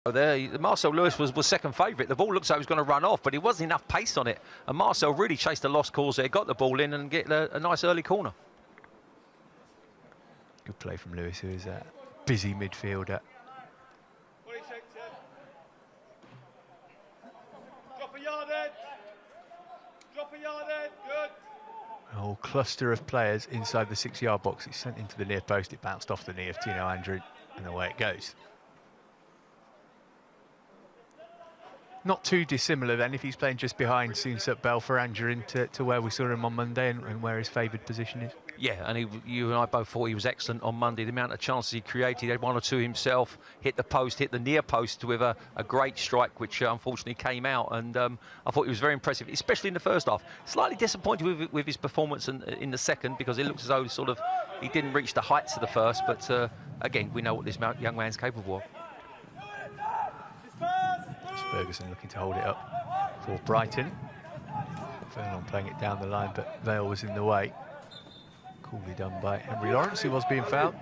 There, Marcel Lewis was second favourite. The ball looks like it was going to run off, but it wasn't enough pace on it. And Marcel really chased a lost cause there, got the ball in and get a nice early corner. Good play from Lewis, who is a busy midfielder. Drop a yard in. Drop a yard in. Good. A whole cluster of players inside the 6-yard box. It's sent into the near post. It bounced off the knee of Timo Werner, and away it goes. Not too dissimilar then if he's playing just behind Soonsup Bell for Angerin to where we saw him on Monday and where his favoured position is. Yeah, and you and I both thought he was excellent on Monday. The amount of chances he created, he had one or two himself, hit the post, hit the near post with a great strike, which unfortunately came out. And I thought he was very impressive, especially in the first half. Slightly disappointed with his performance in the second, because it looks as though he didn't reach the heights of the first. But again, we know what this young man's capable of. Ferguson looking to hold it up for Brighton. Fernand playing it down the line, but Vale was in the way. Coolly done by Henry Lawrence, who was being fouled.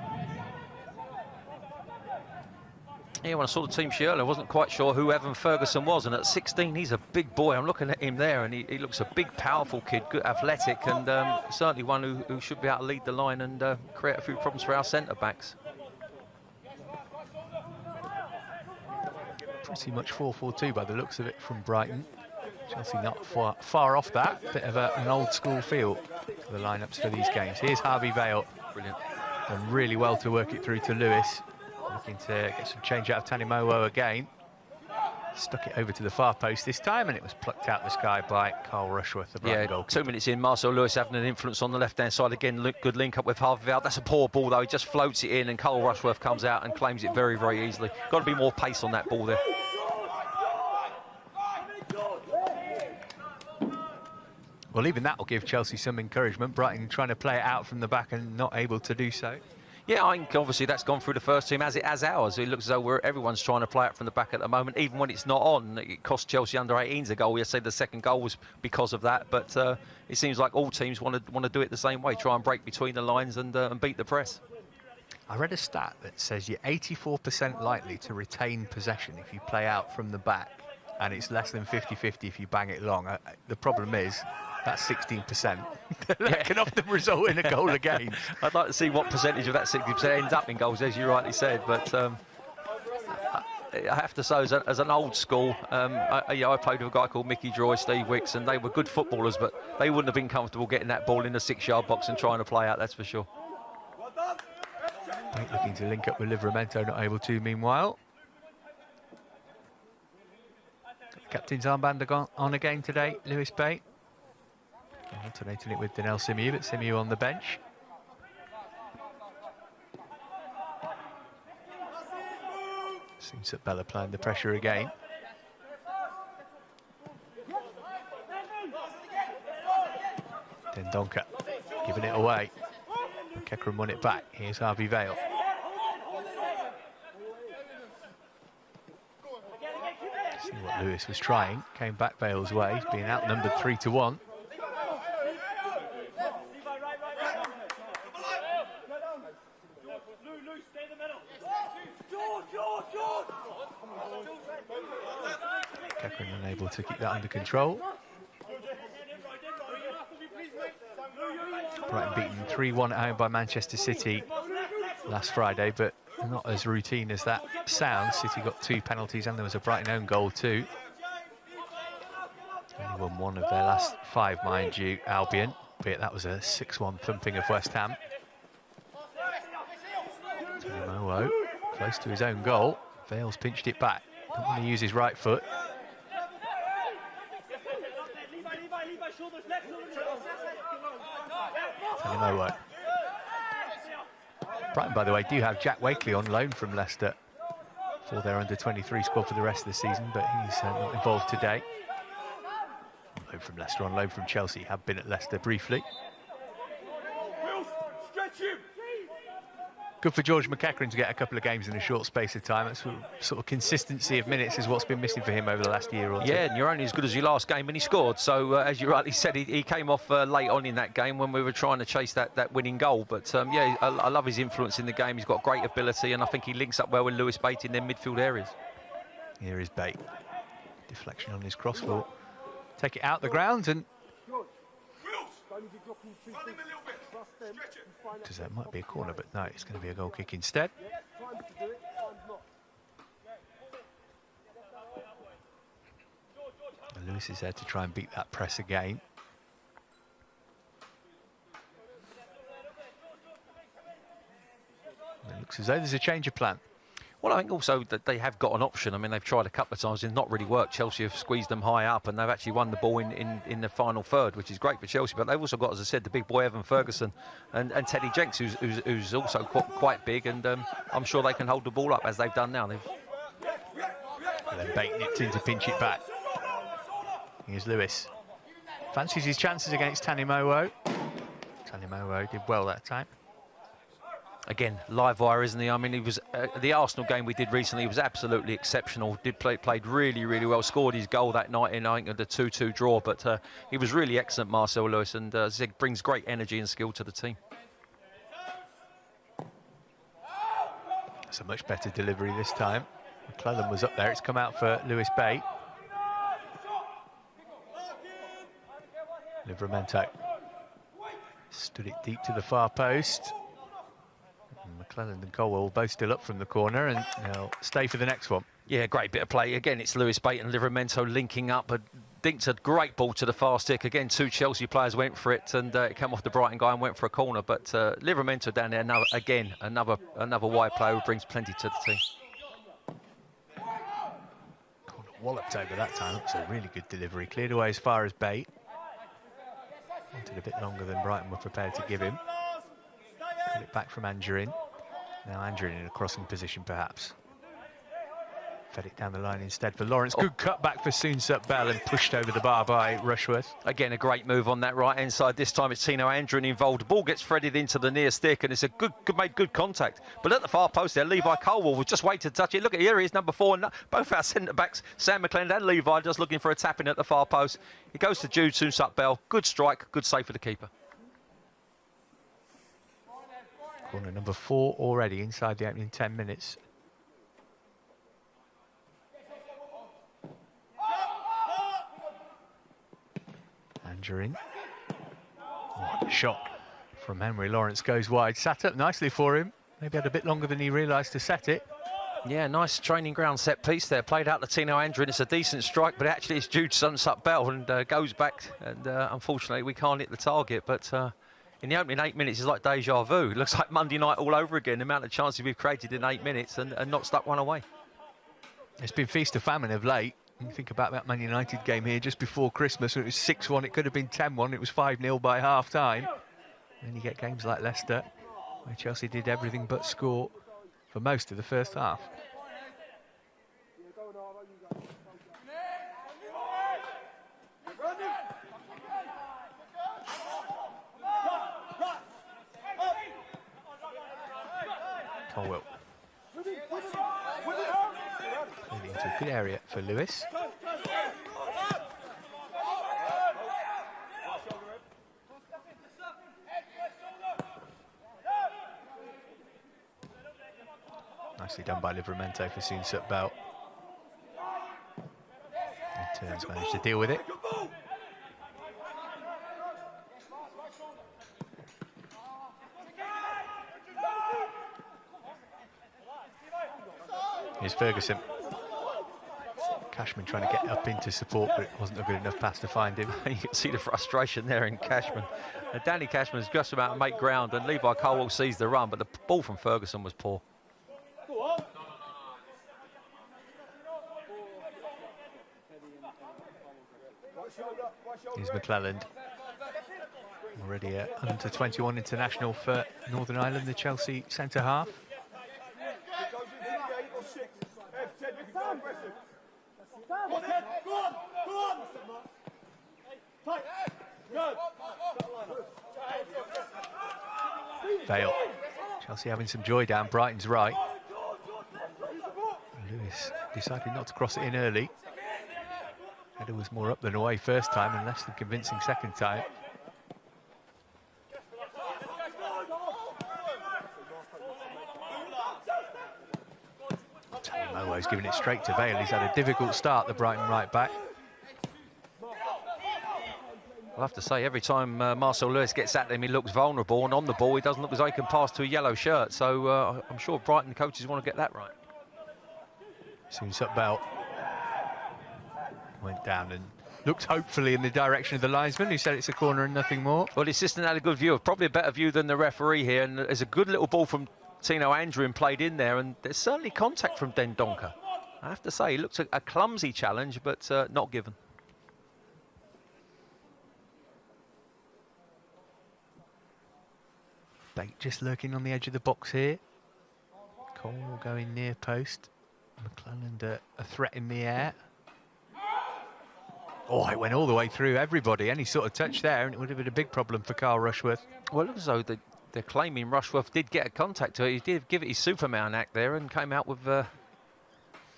Yeah, when I saw the team sheet earlier, I wasn't quite sure who Evan Ferguson was, and at 16 he's a big boy. I'm looking at him there, and he looks a big, powerful kid, good, athletic, and certainly one who should be able to lead the line and create a few problems for our centre-backs. Pretty much 4-4-2 by the looks of it from Brighton. Chelsea not far off that. Bit of an old school feel to the lineups for these games. Here's Harvey Vale. Brilliant. Done really well to work it through to Lewis. Looking to get some change out of Tanimowo again. Stuck it over to the far post this time, and it was plucked out the sky by Carl Rushworth, the Brighton goal. 2 minutes in, Marcel Lewis having an influence on the left-hand side again. Good link up with Harvey Vale. That's a poor ball though. He just floats it in, and Carl Rushworth comes out and claims it very, very easily. Got to be more pace on that ball there. Well, even that will give Chelsea some encouragement. Brighton trying to play it out from the back and not able to do so. Yeah, I think obviously that's gone through the first team as ours. It looks as though everyone's trying to play it from the back at the moment, even when it's not on. It cost Chelsea under-18s a goal. Yesterday the second goal was because of that, but it seems like all teams want to do it the same way, try and break between the lines and beat the press. I read a stat that says you're 84% likely to retain possession if you play out from the back, and it's less than 50-50 if you bang it long. The problem is, that's 16%. That can often result in a goal again. I'd like to see what percentage of that 60% ends up in goals, as you rightly said. But I have to say, as an old school, I played with a guy called Mickey Droy, Steve Wicks, and they were good footballers, but they wouldn't have been comfortable getting that ball in the 6-yard box and trying to play out, that's for sure. Looking to link up with Livramento, not able to meanwhile. Captain's armband on again today, Lewis Bay. Alternating it with Denel Simiu, but Simiu on the bench. Seems that Bella applying the pressure again. Dendonka giving it away. Kekram won it back. Here's Harvey Vale. See what Lewis was trying. Came back Vale's way. He's being outnumbered 3-1. Kekram unable to keep that under control. Brighton beaten 3-1 at home by Manchester City last Friday, but not as routine as that sounds. City got 2 penalties and there was a Brighton own goal too. Only won 1 of their last 5, mind you, Albion, albeit that was a 6-1 thumping of West Ham. Timo close to his own goal. Vale's pinched it back. Don't want to use his right foot. Brighton, by the way, do have Jack Wakely on loan from Leicester for their under-23 squad for the rest of the season, but he's not involved today. On loan from Leicester, on loan from Chelsea, have been at Leicester briefly. Good for George McEachran to get a couple of games in a short space of time. That's sort of consistency of minutes is what's been missing for him over the last year or two. Yeah, and you're only as good as your last game, and he scored. So, as you rightly said, he came off late on in that game when we were trying to chase that winning goal. But, yeah, I love his influence in the game. He's got great ability, and I think he links up well with Lewis Bate in their midfield areas. Here is Bate. Deflection on his cross ball. Take it out the ground and... Because that might be a corner, but no, it's going to be a goal kick instead. And Lewis is there to try and beat that press again. It looks as though there's a change of plan. Well, I think also that they have got an option. I mean, they've tried a couple of times, it's not really worked. Chelsea have squeezed them high up, and they've actually won the ball in the final third, which is great for Chelsea. But they've also got, as I said, the big boy Evan Ferguson and Teddy Jenks, who's also quite big, and I'm sure they can hold the ball up as they've done now. And then Bate nipped in to pinch it back. Here's Lewis. Fancies his chances against Tanimowo. Tanimowo did well that time. Again, live wire, isn't he? I mean, he was the Arsenal game we did recently. He was absolutely exceptional. Played really, really well. Scored his goal that night in, I think, the 2-2 draw. But he was really excellent, Marcel Lewis, and brings great energy and skill to the team. It's a much better delivery this time. McClellan was up there. It's come out for Lewis Bate. Livramento stood it deep to the far post. McClellan and Colwell both still up from the corner, and they'll stay for the next one. Yeah, great bit of play. Again, it's Lewis Bate and Livramento linking up. Dinked a great ball to the far stick. Again, two Chelsea players went for it, and it came off the Brighton guy and went for a corner. But Livramento down there, another wide player who brings plenty to the team. Corner walloped over that time. That's a really good delivery. Cleared away as far as Bate. Wanted a bit longer than Brighton were prepared to give him. Got it back from Angerin. Now Angerin in a crossing position, perhaps. Fed it down the line instead for Lawrence. Good cut back for Soonsup Bell and pushed over the bar by Rushworth. Again, a great move on that right-hand side. This time it's Tino Angerin involved. The ball gets threaded into the near stick, and it's a made good contact. But at the far post there, Levi Colwell was just waiting to touch it. Look at here, he is number 4. And both our centre-backs, Sam McLennan and Levi, just looking for a tap-in at the far post. It goes to Jude Soonsup Bell. Good strike, good save for the keeper. Corner number 4 already inside the opening 10 minutes. Angerin. What a shot from Henry. Lawrence goes wide. Sat up nicely for him. Maybe had a bit longer than he realised to set it. Yeah, nice training ground set piece there. Played out to Tino Angerin. It's a decent strike, but actually it's Jude Soonsup Bell and goes back. And unfortunately, we can't hit the target. But in the opening 8 minutes, it's like deja vu. It looks like Monday night all over again. The amount of chances we've created in 8 minutes and not stuck one away. It's been feast or famine of late. You think about that Man United game here just before Christmas, when it was 6-1, it could have been 10-1, it was 5-0 by half-time. Then you get games like Leicester, where Chelsea did everything but score for most of the first half. Colwell. Into a good area for Lewis. Nicely done by Livramento for Soonsup Bell. And Turns managed to deal with it. Here's Ferguson. Cashman trying to get up into support, but it wasn't a good enough pass to find him. You can see the frustration there in Cashman. Danny Cashman's just about to make ground, and Levi Colwell sees the run, but the ball from Ferguson was poor. Here's McClelland. Already an under-21 international for Northern Ireland, the Chelsea centre-half. Vale. Chelsea having some joy down Brighton's right. Lewis decided not to cross it in early. Header was more up than away first time and less than convincing second time. Timo he's giving it straight to Vale. He's had a difficult start, the Brighton right back. I'll have to say, every time Marcel Lewis gets at him, he looks vulnerable, and on the ball, he doesn't look as though he can pass to a yellow shirt. So I'm sure Brighton coaches want to get that right. Soon Bell went down and looked hopefully in the direction of the linesman, who said it's a corner and nothing more. Well, the assistant had a good view, probably a better view than the referee here, and there's a good little ball from Tino Andrew played in there, and there's certainly contact from Dendoncker. I have to say, it looks a clumsy challenge, but not given. Bate just lurking on the edge of the box here. Cole going near post. McClelland a threat in the air. Oh, it went all the way through everybody. Any sort of touch there, and it would have been a big problem for Carl Rushworth. Well, it looks as though they're claiming Rushworth did get a contact to it. He did give it his Superman act there and came out with and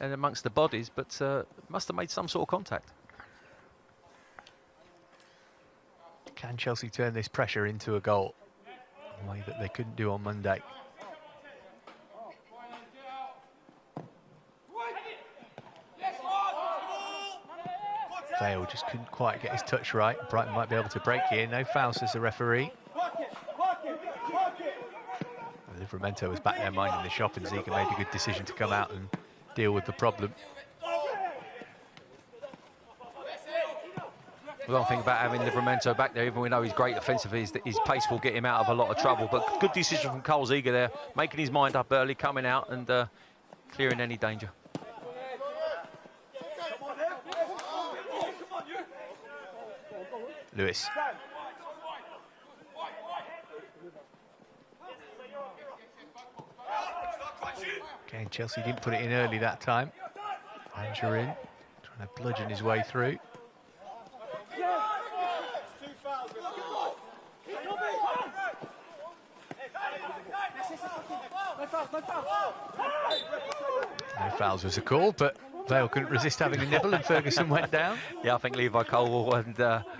amongst the bodies, but must have made some sort of contact. Can Chelsea turn this pressure into a goal? In a way that they couldn't do on Monday. Vale just couldn't quite get his touch right. Brighton might be able to break here. No foul, says the referee. Livramento was back there minding the shop, and Ziyech made a good decision to come out and deal with the problem. The one thing about having Livramento back there, even though we know he's great offensively, is that his pace will get him out of a lot of trouble. But good decision from Cole Ziege there, making his mind up early, coming out and clearing any danger. Lewis. Okay, Chelsea didn't put it in early that time. Angerin trying to bludgeon his way through. No fouls was a call, but Vale couldn't resist having a nibble, and Ferguson went down. Yeah, I think Levi Colwell and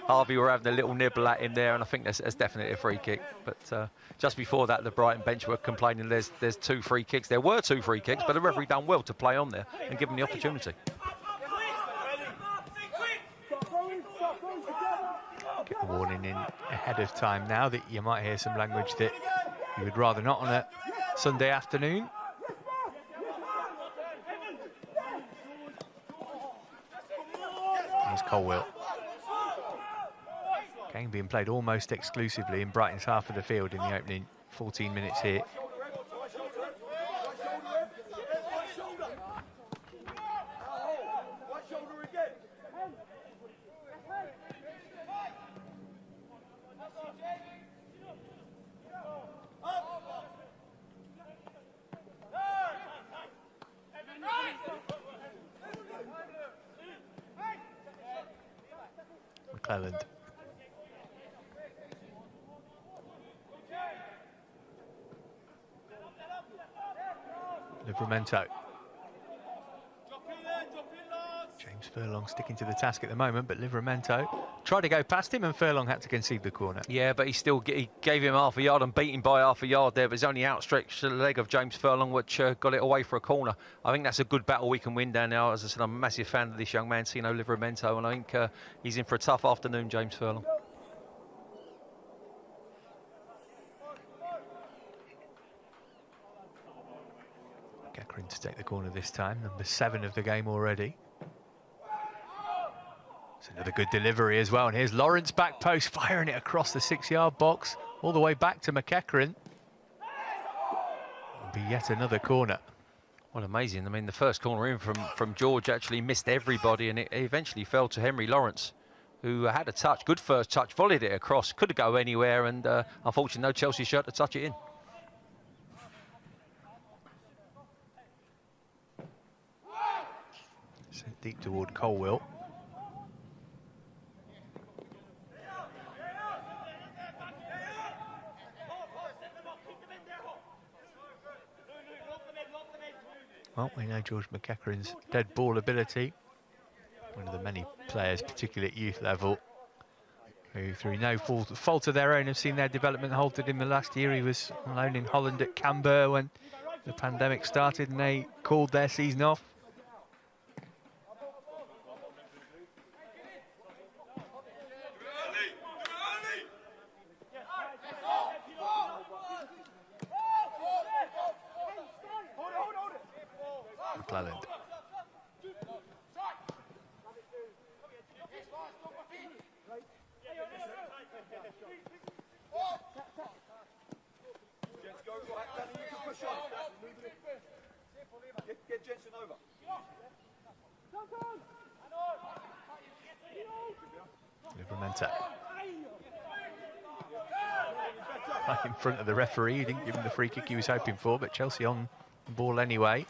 Harvey were having a little nibble at him there, and I think that's definitely a free kick. But just before that, the Brighton bench were complaining there's 2 free kicks. There were 2 free kicks, but the referee done well to play on there and give him the opportunity. Get the warning in ahead of time now that you might hear some language that you would rather not on a Sunday afternoon. Here's Colwell. Game being played almost exclusively in Brighton's half of the field in the opening 14 minutes here. McClelland. Livramento. James Furlong sticking to the task at the moment, but Livramento tried to go past him and Furlong had to concede the corner. Yeah, but he gave him half a yard and beat him by half a yard there, but it's only outstretched the leg of James Furlong which got it away for a corner. I think that's a good battle we can win down now. As I said, I'm a massive fan of this young man, Tino Livramento, and I think he's in for a tough afternoon, James Furlong. Gekrin to take the corner this time, number 7 of the game already. It's another good delivery as well, and here's Lawrence back post, firing it across the 6-yard box, all the way back to McEachran. It'll be yet another corner. Well, amazing. I mean, the first corner in from George actually missed everybody, and it eventually fell to Henry Lawrence, who had a touch, good first touch, volleyed it across, could have go anywhere, and unfortunately no Chelsea shirt to touch it in. Sent deep toward Colwell. Well, we know George McEachran's dead ball ability. One of the many players, particularly at youth level, who through no fault of their own have seen their development halted in the last year. He was on loan in Holland at Canberra when the pandemic started and they called their season off. McClelland. Get Jensen over. Livramento. Right in front of the referee. He didn't give him the free kick he was hoping for, but Chelsea on the ball anyway.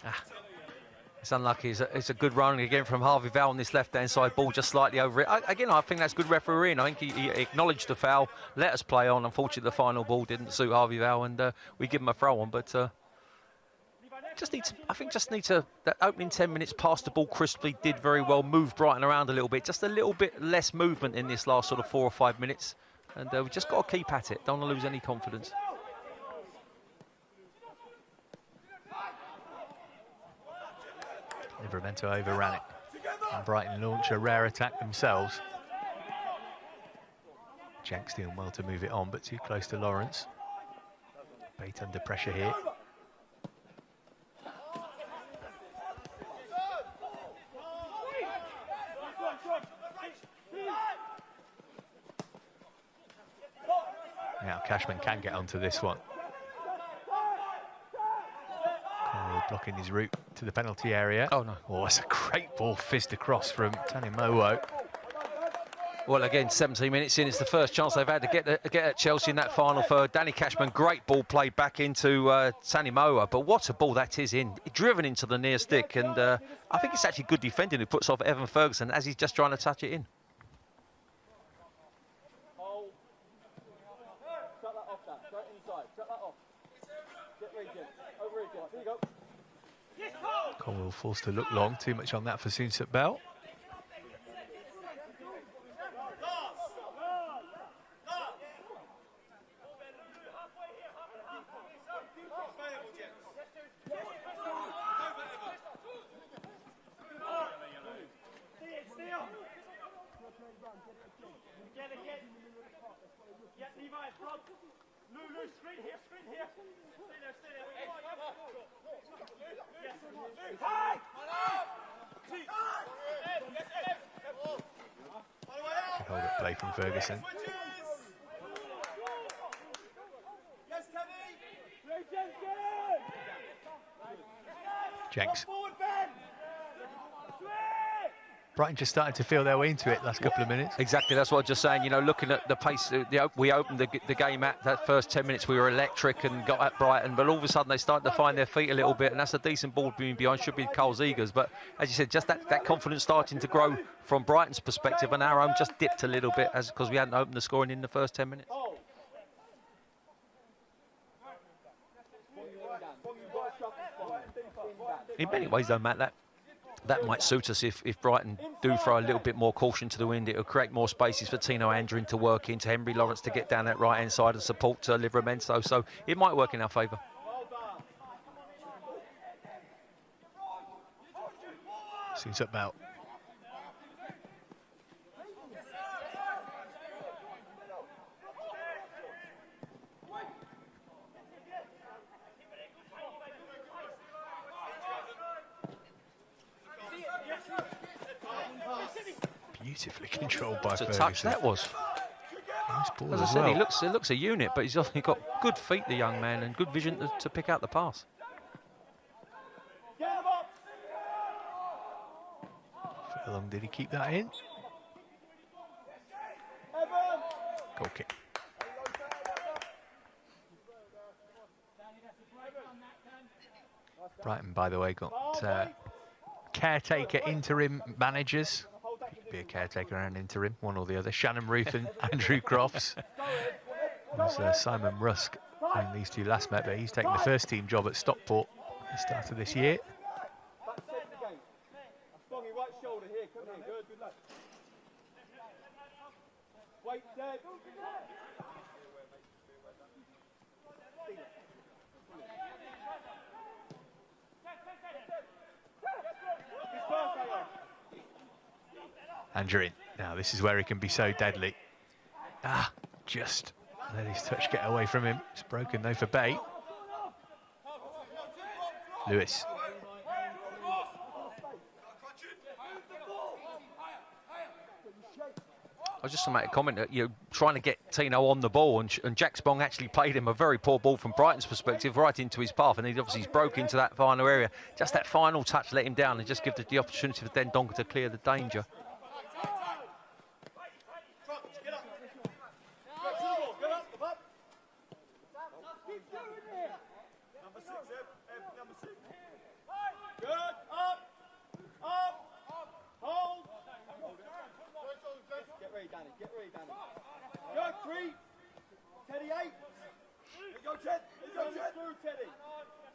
It's unlucky. It's a good run again from Harvey Vale on this left-hand side ball, just slightly over it. Again, I think that's good refereeing. I think he acknowledged the foul, let us play on. Unfortunately, the final ball didn't suit Harvey Vale, and we give him a throw on. But that opening 10 minutes, passed the ball crisply, did very well, moved Brighton around a little bit. Just a little bit less movement in this last sort of 4 or 5 minutes, and we've just got to keep at it. Don't want to lose any confidence. Livramento overran it. And Brighton launch a rare attack themselves. Jank's doing well to move it on, but too close to Lawrence. Bait under pressure here. Now Cashman can get onto this one. Blocking his route to the penalty area. Oh, no. Oh, it's a great ball fizzed across from Tanimowo. Well, again, 17 minutes in, it's the first chance they've had to get at Chelsea in that final third. Danny Cashman, great ball played back into Tanimowo, but what a ball that is in. Driven into the near stick, and I think it's actually good defending who puts off Evan Ferguson as he's just trying to touch it in. Colwell forced to look long, too much on that for Soonsup Bell. Hold up play from Ferguson. Jenks. Brighton just started to feel their way into it last couple of minutes. Exactly, that's what I was just saying. You know, looking at the pace, we opened the game at that first 10 minutes, we were electric and got at Brighton, but all of a sudden they started to find their feet a little bit, and that's a decent ball being behind, should be Carl Zegers. But as you said, just that confidence starting to grow from Brighton's perspective, and our own just dipped a little bit because we hadn't opened the scoring in the first 10 minutes. In many ways, though, Matt, that might suit us if Brighton do throw a little bit more caution to the wind. It will create more spaces for Tino Andrin to work into, Henry Lawrence to get down that right-hand side and support Livramento. So it might work in our favour. Seems about. Beautifully controlled by Ferguson. Touch that was. Nice ball as I said, he looks a unit, but he's got good feet, the young man, and good vision to pick out the pass. How long did he keep that in? Goal kick. Brighton, by the way, got caretaker interim managers. Be a caretaker and interim, one or the other. Shannon Ruth and Andrew Crofts. There's Simon Rusk when these two last met, but he's taken the first team job at Stockport at the start of this year. Andrew in. Now this is where he can be so deadly. Just let his touch get away from him. It's broken though for Bay. Lewis. I was just to make a comment that, you know, trying to get Tino on the ball, and Jack Spong actually played him a very poor ball from Brighton's perspective, right into his path, and he obviously broke into that final area. Just that final touch let him down and just give the opportunity for Dendoncker to clear the danger. Get ready, Danny. Go, 3. Teddy, 8. Here go, Ted. Here go, Ted. Through, Teddy.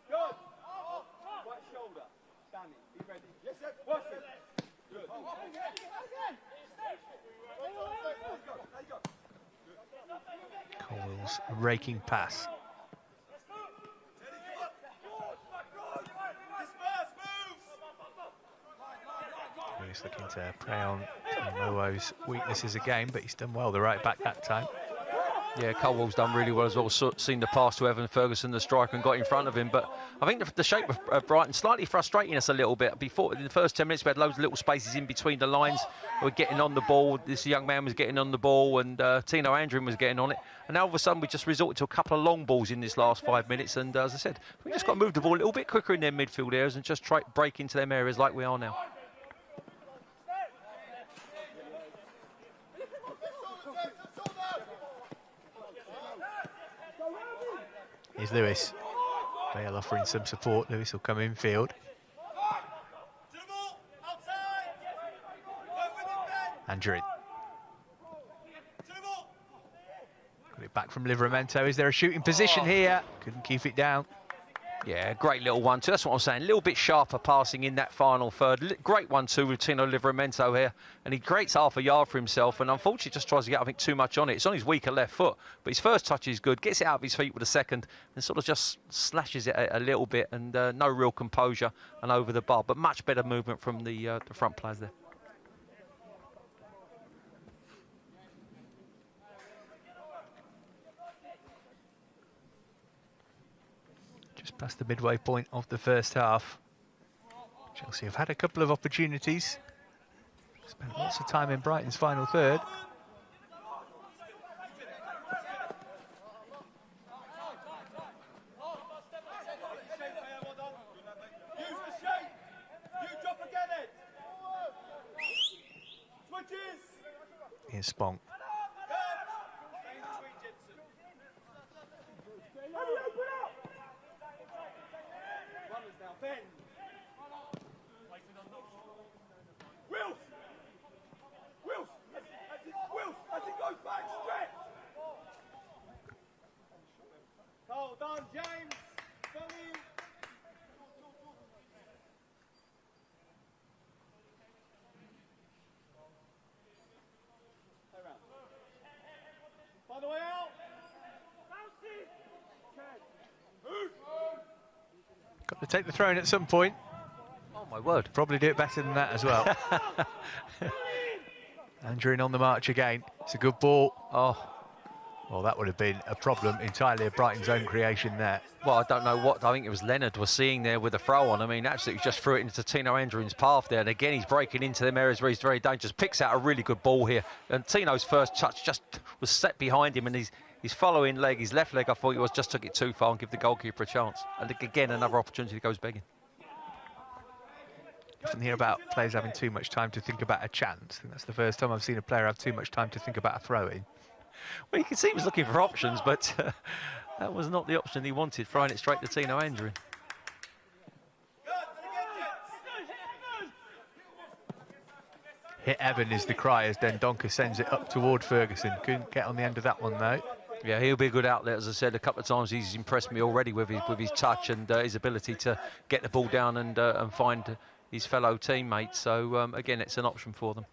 Good. Right shoulder. Danny, be ready. Yes, sir. Watch it. Good. There you go. Colwell's raking pass. He's looking to prey on Mowo's weaknesses again, but he's done well, the right back that time. Yeah, Colwell's done really well as well. Seen the pass to Evan Ferguson, the striker, and got in front of him. But I think the shape of Brighton slightly frustrating us a little bit. Before, in the first 10 minutes, we had loads of little spaces in between the lines. We were getting on the ball. This young man was getting on the ball, and Tino Andrin was getting on it. And now all of a sudden, we just resorted to a couple of long balls in this last 5 minutes. And as I said, we just got to move the ball a little bit quicker in their midfield areas and just try break into them areas like we are now. Here's Lewis. Vale offering some support. Lewis will come infield. Andrew. Got it back from Livramento. Is there a shooting position here? Couldn't keep it down. Yeah, great little one too. That's what I'm saying. A little bit sharper passing in that final third. Great one too with Tino Livramento here. And he creates half a yard for himself and unfortunately just tries to get, I think, too much on it. It's on his weaker left foot. But his first touch is good. Gets it out of his feet with a second and sort of just slashes it a little bit and no real composure and over the bar. But much better movement from the front players there. Just past the midway point of the first half. Chelsea have had a couple of opportunities. Spent lots of time in Brighton's final third. Here's Spong. Hold on, James. By the way out. Got to take the throw in at some point. Oh my word. Probably do it better than that as well. Andrew on the march again. It's a good ball. Oh. Well, that would have been a problem entirely of Brighton's own creation there. Well, I don't know what, I think it was Leonard was seeing there with the throw on. I mean, absolutely just threw it into Tino Andrin's path there. And again, he's breaking into them areas where he's very dangerous. Picks out a really good ball here. And Tino's first touch just was set behind him and his following leg, his left leg, I thought he was, just took it too far and give the goalkeeper a chance. And again, another opportunity that goes begging. You often hear about players having too much time to think about a chance. I think that's the first time I've seen a player have too much time to think about a throw-in. Well, you can see he was looking for options, but that was not the option he wanted, throwing it straight to Tino Andrin. Hit Evan is the cry as Dendoncker sends it up toward Ferguson. Couldn't get on the end of that one, though. Yeah, he'll be a good outlet. As I said a couple of times, he's impressed me already with his touch and his ability to get the ball down and find his fellow teammates. So, again, it's an option for them.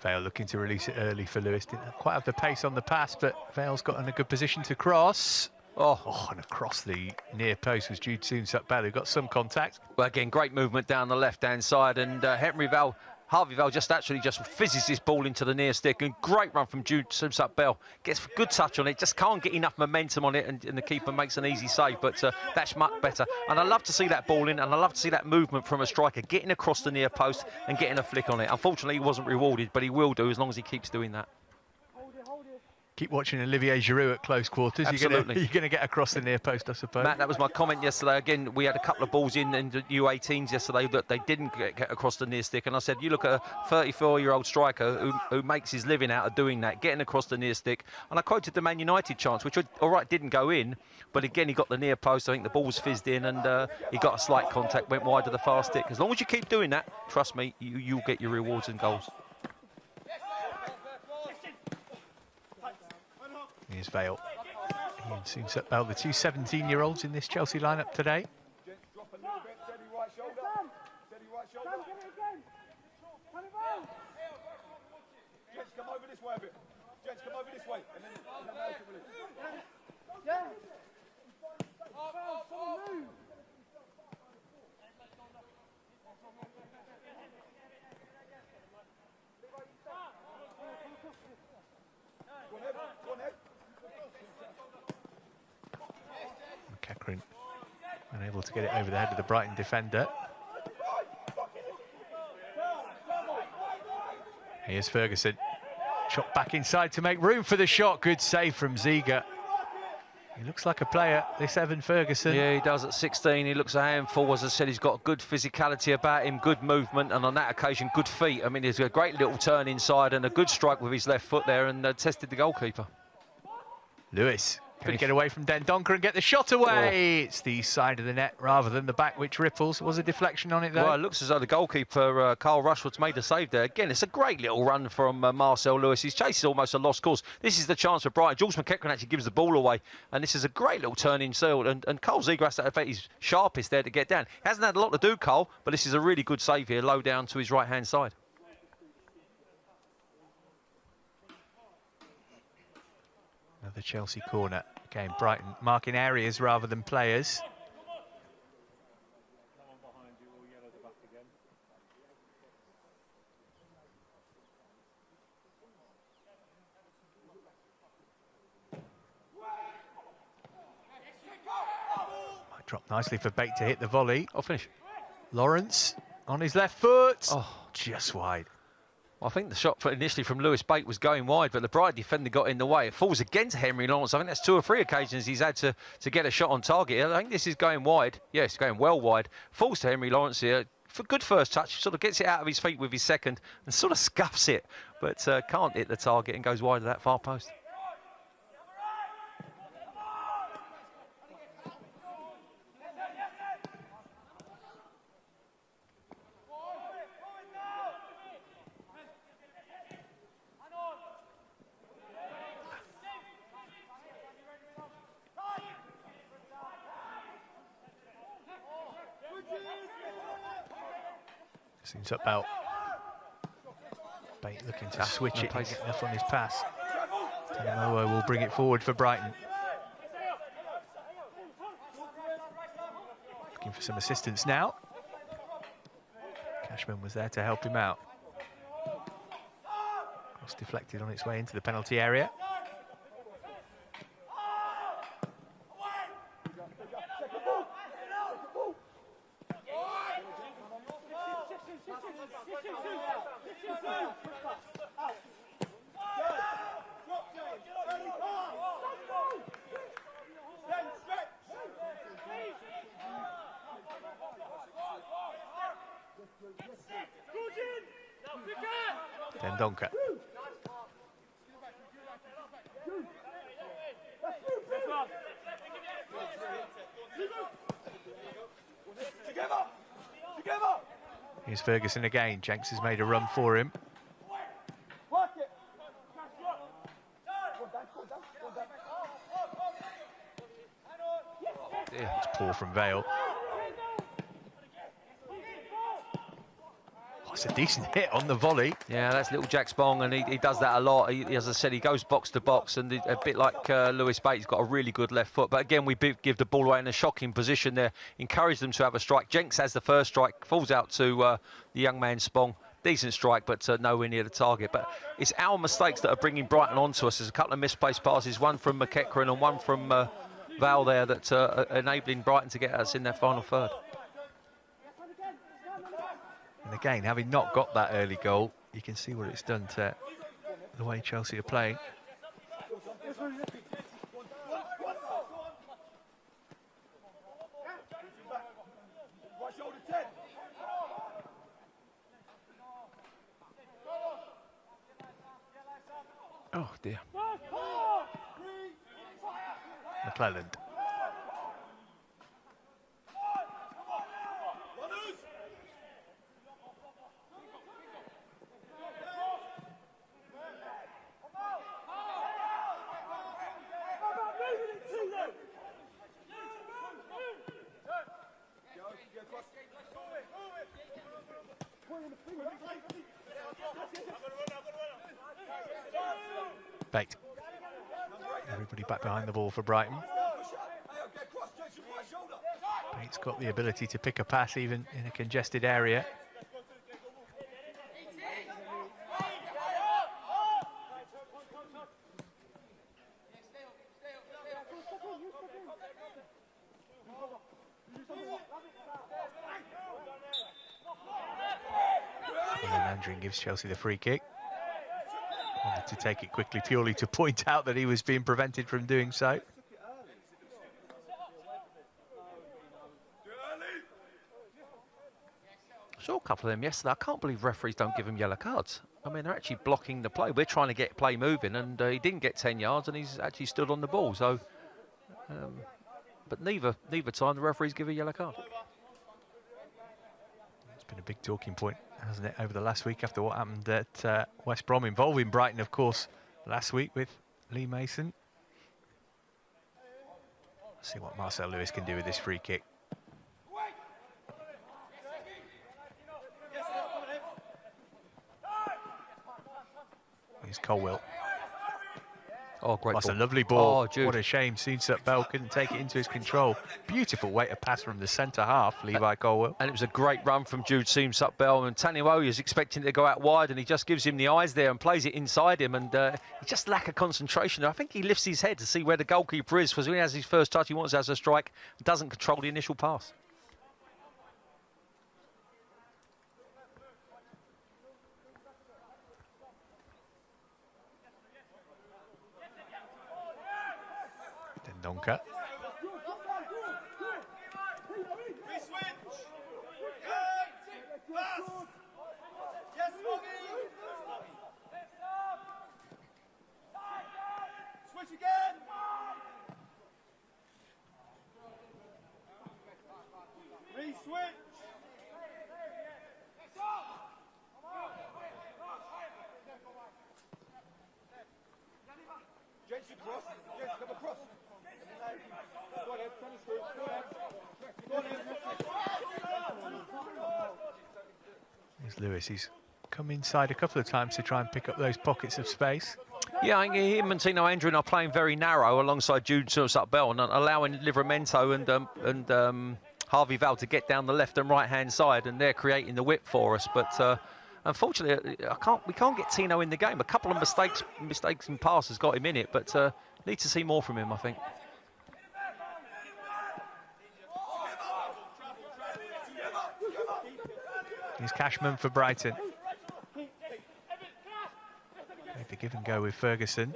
Vale looking to release it early for Lewis. Didn't quite have the pace on the pass, but Vale's got in a good position to cross. Oh, and across the near post was Jude Soonsup-Bell, who got some contact. Well, again, great movement down the left-hand side, and Henry Val Harvey Vale just actually fizzes this ball into the near stick, and great run from Jude Bell. Gets a good touch on it, just can't get enough momentum on it, and the keeper makes an easy save, but that's much better. And I love to see that ball in, and I love to see that movement from a striker, getting across the near post and getting a flick on it. Unfortunately, he wasn't rewarded, but he will do as long as he keeps doing that. Keep watching Olivier Giroud at close quarters. Absolutely. You're going to get across the near post, I suppose. Matt, that was my comment yesterday. Again, we had a couple of balls in the U18s yesterday that they didn't get across the near stick. And I said, you look at a 34-year-old striker who makes his living out of doing that, getting across the near stick. And I quoted the Man United chance, which, all right, didn't go in. But again, he got the near post. I think the ball was fizzed in, and he got a slight contact, went wide of the far stick. As long as you keep doing that, trust me, you'll get your rewards and goals. Here's Vale. Ian Soonsup Bell, the two 17-year-olds in this Chelsea lineup today. Drop a little bit, steady right shoulder. Steady right shoulder. Gents, come over this way a bit. Gents, come over this way. And then yeah. McEachran unable to get it over the head of the Brighton defender. Here's Ferguson. Shot back inside to make room for the shot. Good save from Ziege. He looks like a player, this Evan Ferguson. Yeah, he does at 16. He looks a handful. As I said, he's got good physicality about him, good movement, and on that occasion, good feet. I mean, he's got a great little turn inside and a good strike with his left foot there, and tested the goalkeeper. Lewis. Can he get away from Dendoncker and get the shot away? Oh. It's the side of the net rather than the back, which ripples. Was a deflection on it, though? Well, it looks as though the goalkeeper, Carl Rushford's made a save there. Again, it's a great little run from Marcel Lewis. His chase is almost a lost cause. This is the chance for Brighton. Jules McEachran actually gives the ball away, and this is a great little turn inside. And Carl Ziege has to bet he's sharpest there to get down. He hasn't had a lot to do, Carl, but this is a really good save here, low down to his right-hand side. Another Chelsea corner. Again, Brighton marking areas rather than players. Might drop nicely for Bate to hit the volley. I'll finish. Lawrence on his left foot. Oh, just wide. I think the shot initially from Lewis Bate was going wide, but the Brighton defender got in the way. It falls against Henry Lawrence. I think that's 2 or 3 occasions he's had to get a shot on target. I think this is going wide. Yeah, it's going well wide. Falls to Henry Lawrence here. For good first touch, sort of gets it out of his feet with his second and sort of scuffs it, but can't hit the target and goes wide of that far post. Seems about Bate looking to switch it and get enough on his pass. Timo will bring it forward for Brighton. Looking for some assistance now. Cashman was there to help him out. Cross deflected on its way into the penalty area. Dendoncker. Here's Ferguson again. Jenks has made a run for him. It's poor from Vale. It's a decent hit on the volley. Yeah, that's little Jack Spong, and he does that a lot. As I said, he goes box to box, and a bit like Lewis Bate, he's got a really good left foot. But again, we give the ball away in a shocking position there. Encourage them to have a strike. Jenks has the first strike, falls out to the young man Spong. decent strike, but nowhere near the target. But it's our mistakes that are bringing Brighton onto us. There's a couple of misplaced passes, one from McEachran and one from Val there, that are enabling Brighton to get us in their final third. And again, having not got that early goal, you can see what it's done to the way Chelsea are playing. Oh dear. McClelland. Bait. Everybody back behind the ball for Brighton. Bait's got the ability to pick a pass even in a congested area. And then Andrew gives Chelsea the free kick. Wanted to take it quickly, purely to point out that he was being prevented from doing so. Saw a couple of them yesterday. I can't believe referees don't give them yellow cards. I mean, they're actually blocking the play. We're trying to get play moving, and he didn't get 10 yards, and he's actually stood on the ball. So, but neither time the referees give a yellow card. It's been a big talking point, hasn't it, over the last week after what happened at West Brom, involving Brighton, of course, last week with Lee Mason. Let's see what Marcel Lewis can do with this free kick. Here's Colwill. Oh, great That's ball. a lovely ball. Oh, Jude. What a shame. Soonsup Bell couldn't take it into his control. Beautiful way to pass from the centre half, Levi Colwill. And it was a great run from Jude Soonsup-Bell, and Tanioa is expecting it to go out wide, and he just gives him the eyes there and plays it inside him, and he just lack of concentration. I think he lifts his head to see where the goalkeeper is, because when he has his first touch, he wants to have a strike, doesn't control the initial pass. Donker. Switch again. Re-switch. Gents across. Gents come across. Here's Lewis. He's come inside a couple of times to try and pick up those pockets of space. Yeah, I think him and Tino Andrew are playing very narrow alongside Jude Soonsup-Bell, and allowing Livramento and Harvey Val to get down the left and right hand side, and they're creating the width for us. But unfortunately, we can't get Tino in the game. A couple of mistakes in passes got him in it, but need to see more from him, I think. Here's Cashman for Brighton. Make the give and go with Ferguson.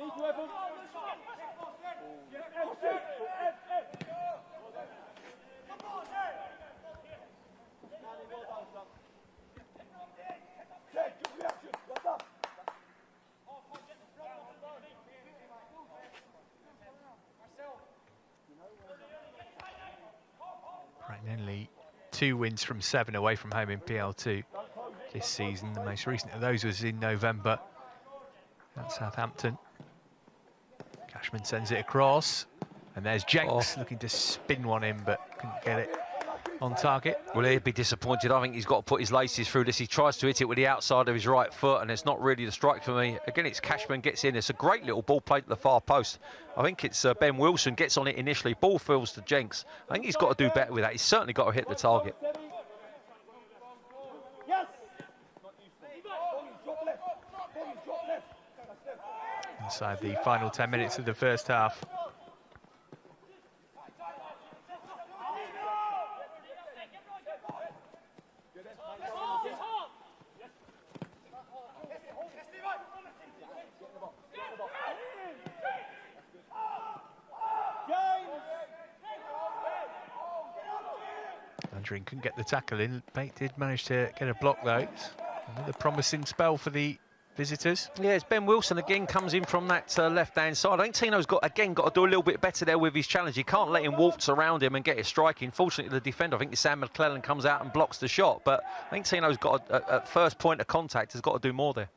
Brighton only 2 wins from 7 away from home in PL2 this season. The most recent of those was in November at Southampton. Cashman sends it across, and there's Jenks looking to spin one in, but couldn't get it on target. Well, he'd be disappointed. I think he's got to put his laces through this. He tries to hit it with the outside of his right foot, and it's not really the strike for me. Again, it's Cashman gets in. It's a great little ball played to the far post. I think it's Ben Wilson gets on it initially. Ball falls to Jenks. I think he's got to do better with that. He's certainly got to hit the target. Yes. inside the final 10 minutes of the first half. Andrew couldn't get the tackle in. Bate did manage to get a block though. Another promising spell for the visitors. Yeah, it's Ben Wilson again comes in from that left-hand side. I think Tino's got to do a little bit better there with his challenge. He can't let him waltz around him and get it striking. Fortunately, the defender, I think Sam McClellan, comes out and blocks the shot. But I think Tino's got a first point of contact, has got to do more there.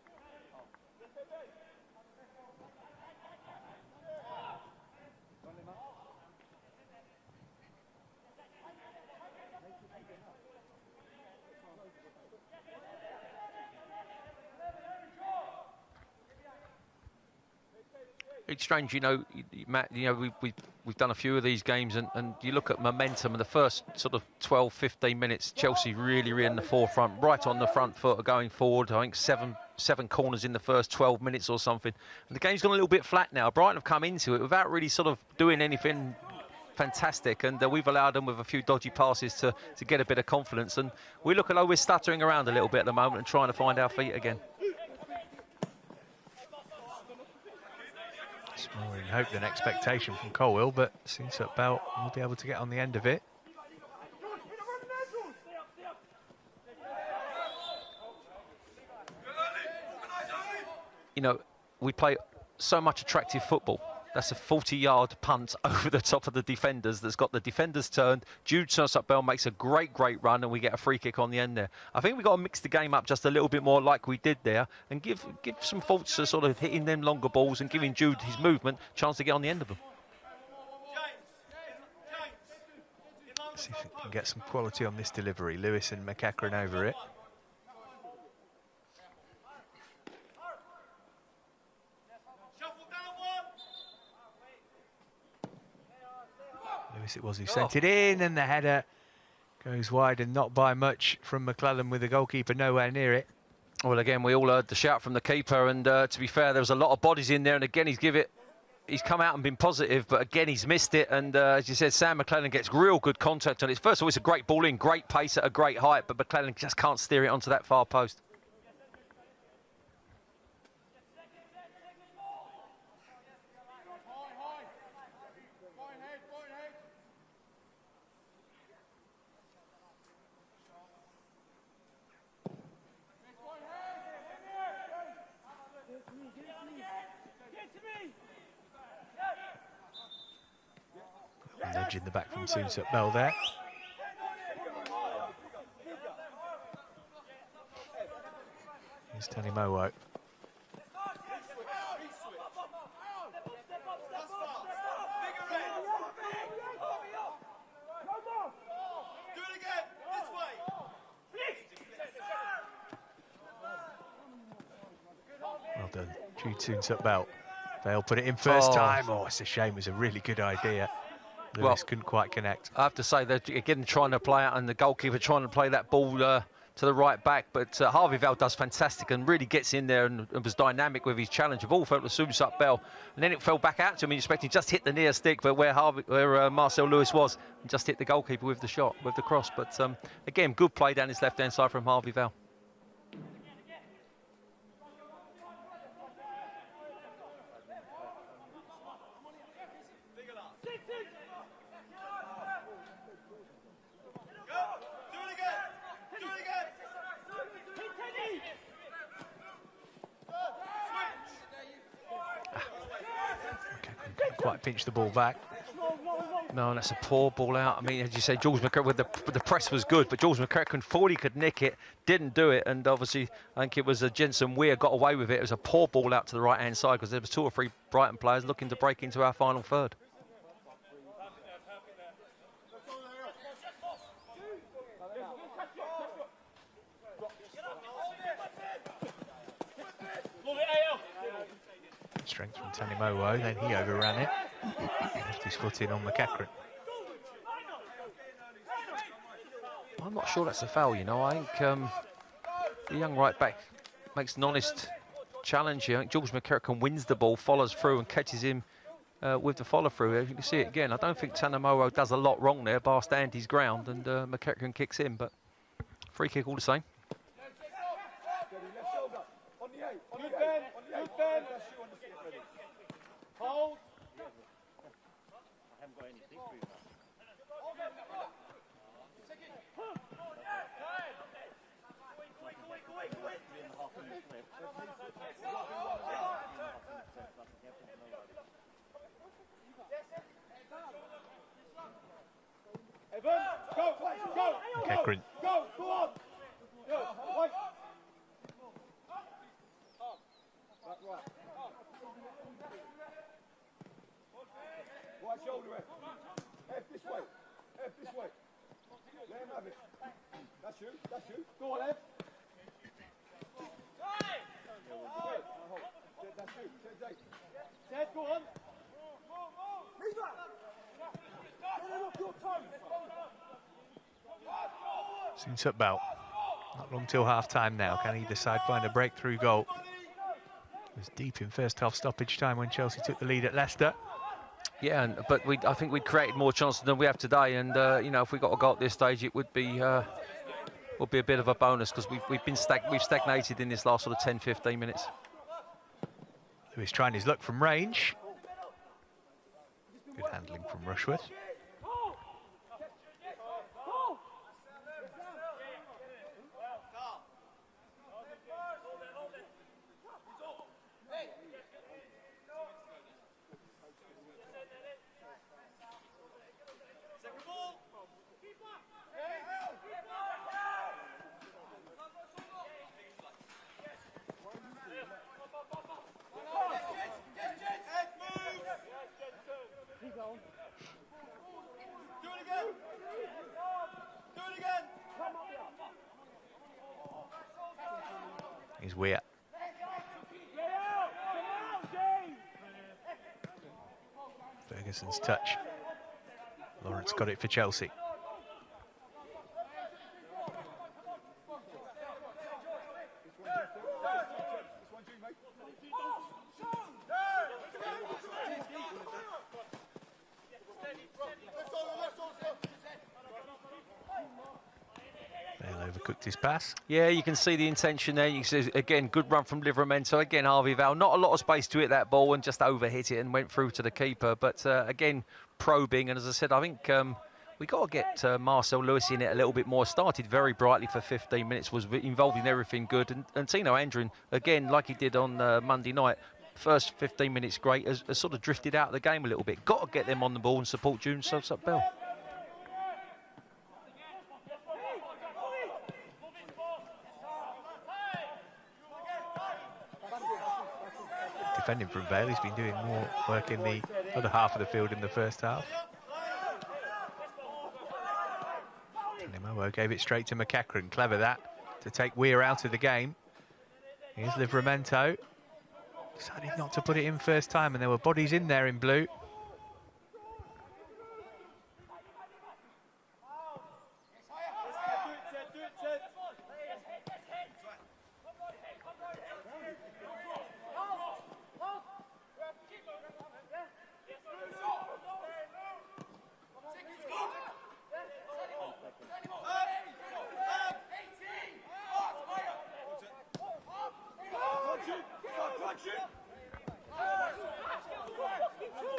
It's strange, you know, Matt, you know, we've done a few of these games and you look at momentum in the first sort of 12, 15 minutes, Chelsea really in the forefront, right on the front foot going forward. I think seven corners in the first 12 minutes or something. And the game's gone a little bit flat now. Brighton have come into it without really sort of doing anything fantastic, and we've allowed them with a few dodgy passes to get a bit of confidence. And we look like we're stuttering around a little bit at the moment and trying to find our feet again. More in hope than expectation from Colwell, but seems that Bell will be able to get on the end of it. You know, we play so much attractive football. That's a 40-yard punt over the top of the defenders that's got the defenders turned. Jude Bell makes a great run, and we get a free kick on the end there. I think we've got to mix the game up just a little bit more like we did there and give some faults to sort of hitting them longer balls and giving Jude his movement chance to get on the end of them. See if we can get some quality on this delivery. Lewis and McEachran over it. Lewis it was who sent it in, and the header goes wide and not by much from McClellan, with the goalkeeper nowhere near it. Well, again, we all heard the shout from the keeper, and to be fair, there was a lot of bodies in there, and again, he's come out and been positive, but again, he's missed it. And as you said, Sam McClellan gets real good contact on it. First of all, it's a great ball in, great pace at a great height, but McClellan just can't steer it onto that far post. Nudge in the back from Soonsup Bell there. Here's Tony Mowo. Well done, Jude Soonsup Bell. They'll put it in first time. Oh, it's a shame. It was a really good idea. Lewis couldn't quite connect. I have to say, they're again trying to play out, and the goalkeeper trying to play that ball to the right back. But Harvey Vale does fantastic and really gets in there and was dynamic with his challenge. The ball fell to Soonsup Bell, and then it fell back out to him. You expect he just hit the near stick, but where Marcel Lewis was, and just hit the goalkeeper with the shot, with the cross. But again, good play down his left-hand side from Harvey Vale. Quite pinch the ball back. No, that's a poor ball out. I mean, as you say, Jules McEachran, with the press was good, but Jules McEachran thought he could nick it, didn't do it, and obviously I think it was Jensen Weir got away with it. It was a poor ball out to the right-hand side because there was 2 or 3 Brighton players looking to break into our final third. Strength from Tony Mowo, then he overran it. Left his foot in on McEachran. I'm not sure that's a foul, you know. I think the young right back makes an honest challenge here. I think George McKerkin wins the ball, follows through and catches him with the follow-through. You can see it again. I don't think Tanamoro does a lot wrong there, bar stand his ground, and McKerkin kicks in, but free kick all the same. Hold. Evan, go, go. Kerr. Go on. Good. Wait. Right. Right shoulder, F this way. Let him have it. That's you. Go on, F. That's you. Ted, go on. Seems up about. Not long till half-time now. Can either side find a breakthrough goal? It was deep in first half stoppage time when Chelsea took the lead at Leicester. Yeah, but I think we'd created more chances than we have today, and you know, if we got a goal at this stage, it would be a bit of a bonus, because we've stagnated in this last sort of 10-15 minutes. Lewis trying his luck from range. Good handling from Rushworth. Here's Weir. Ferguson's touch. Lawrence got it for Chelsea. Overcooked his pass. Yeah, you can see the intention there. You see, again, good run from Livramento. Again, Harvey Val, not a lot of space to hit that ball and just overhit it and went through to the keeper. But again, probing. And as I said, I think we got to get Marcel Lewis in it a little bit more. Started very brightly for 15 minutes, was involved in everything good. And Tino Andrin, again, like he did on Monday night, first 15 minutes great, has sort of drifted out of the game a little bit. Got to get them on the ball and support June Bell. Defending from Vale, he's been doing more work in the other half of the field in the first half. Tanimowo gave it straight to McEachran. Clever that, to take Weir out of the game. Here's Livramento. Decided not to put it in first time, and there were bodies in there in blue.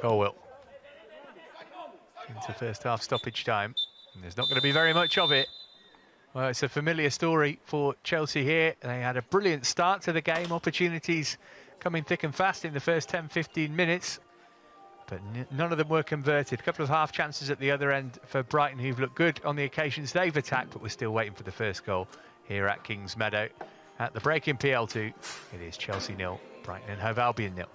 Colwell into first half stoppage time, and there's not going to be very much of it. Well, it's a familiar story for Chelsea here. They had a brilliant start to the game, opportunities coming thick and fast in the first 10-15 minutes, but none of them were converted. A couple of half chances at the other end for Brighton, who've looked good on the occasions they've attacked, but we're still waiting for the first goal here at Kings Meadow. At the break in PL2, it is Chelsea 0, Brighton and Hove Albion 0.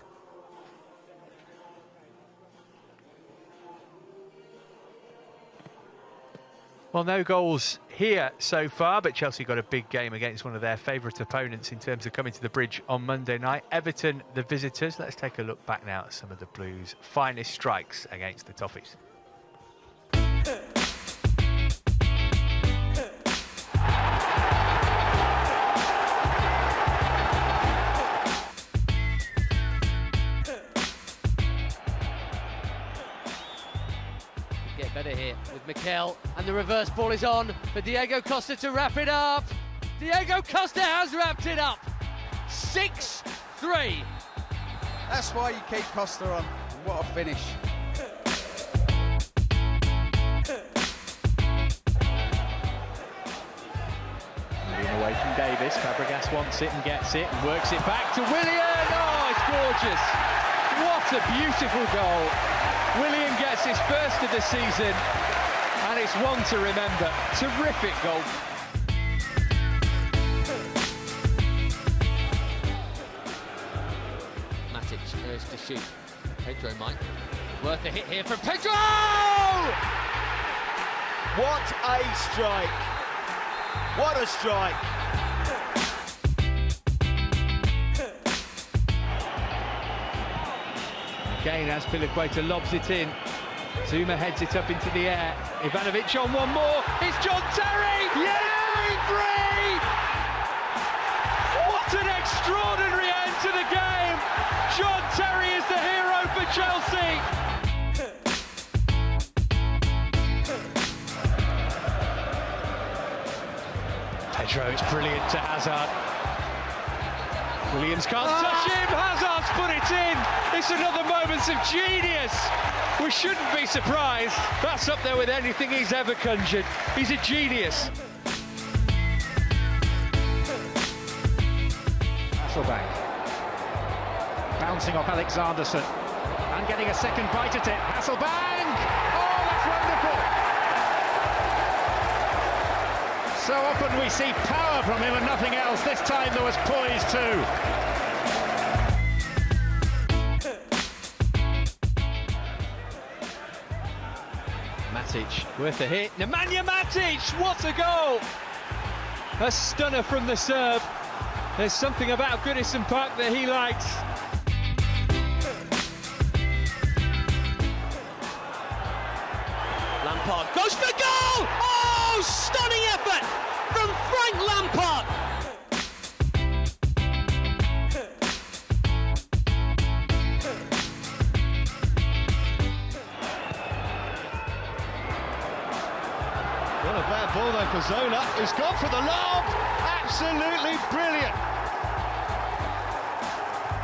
Well, no goals here so far, but Chelsea got a big game against one of their favourite opponents in terms of coming to the Bridge on Monday night. Everton, the visitors. Let's take a look back now at some of the Blues' finest strikes against the Toffees. Better here with Mikel, and the reverse ball is on for Diego Costa to wrap it up. Diego Costa has wrapped it up. 6-3. That's why you keep Costa on. What a finish. Moving away from Davis, Fabregas wants it and gets it and works it back to Willian. Oh, it's gorgeous. What a beautiful goal. Willian gets his first of the season and it's one to remember. Terrific goal. Matic goes to shoot. Pedro might. Worth a hit here from Pedro! What a strike! What a strike! Again, as Piliqueta lobs it in. Zuma heads it up into the air. Ivanovic on one more. It's John Terry! Yeah! 3-3! What an extraordinary end to the game! John Terry is the hero for Chelsea! Pedro, it's brilliant to Hazard. Williams can't touch him, Hazard's put it in! It's another moment of genius! We shouldn't be surprised. That's up there with anything he's ever conjured. He's a genius. Hasselbank bouncing off Alexanderson and getting a second bite at it. Hasselbank! Oh, that's wonderful! So often we see power from him and nothing else. This time there was poise too. Matic, worth a hit. Nemanja Matic, what a goal! A stunner from the Serb. There's something about Goodison Park that he likes. Lampard goes for goal! Oh, stunning effort from Frank Lampard! What a bad ball though for Zola, who's gone for the lob! Absolutely brilliant!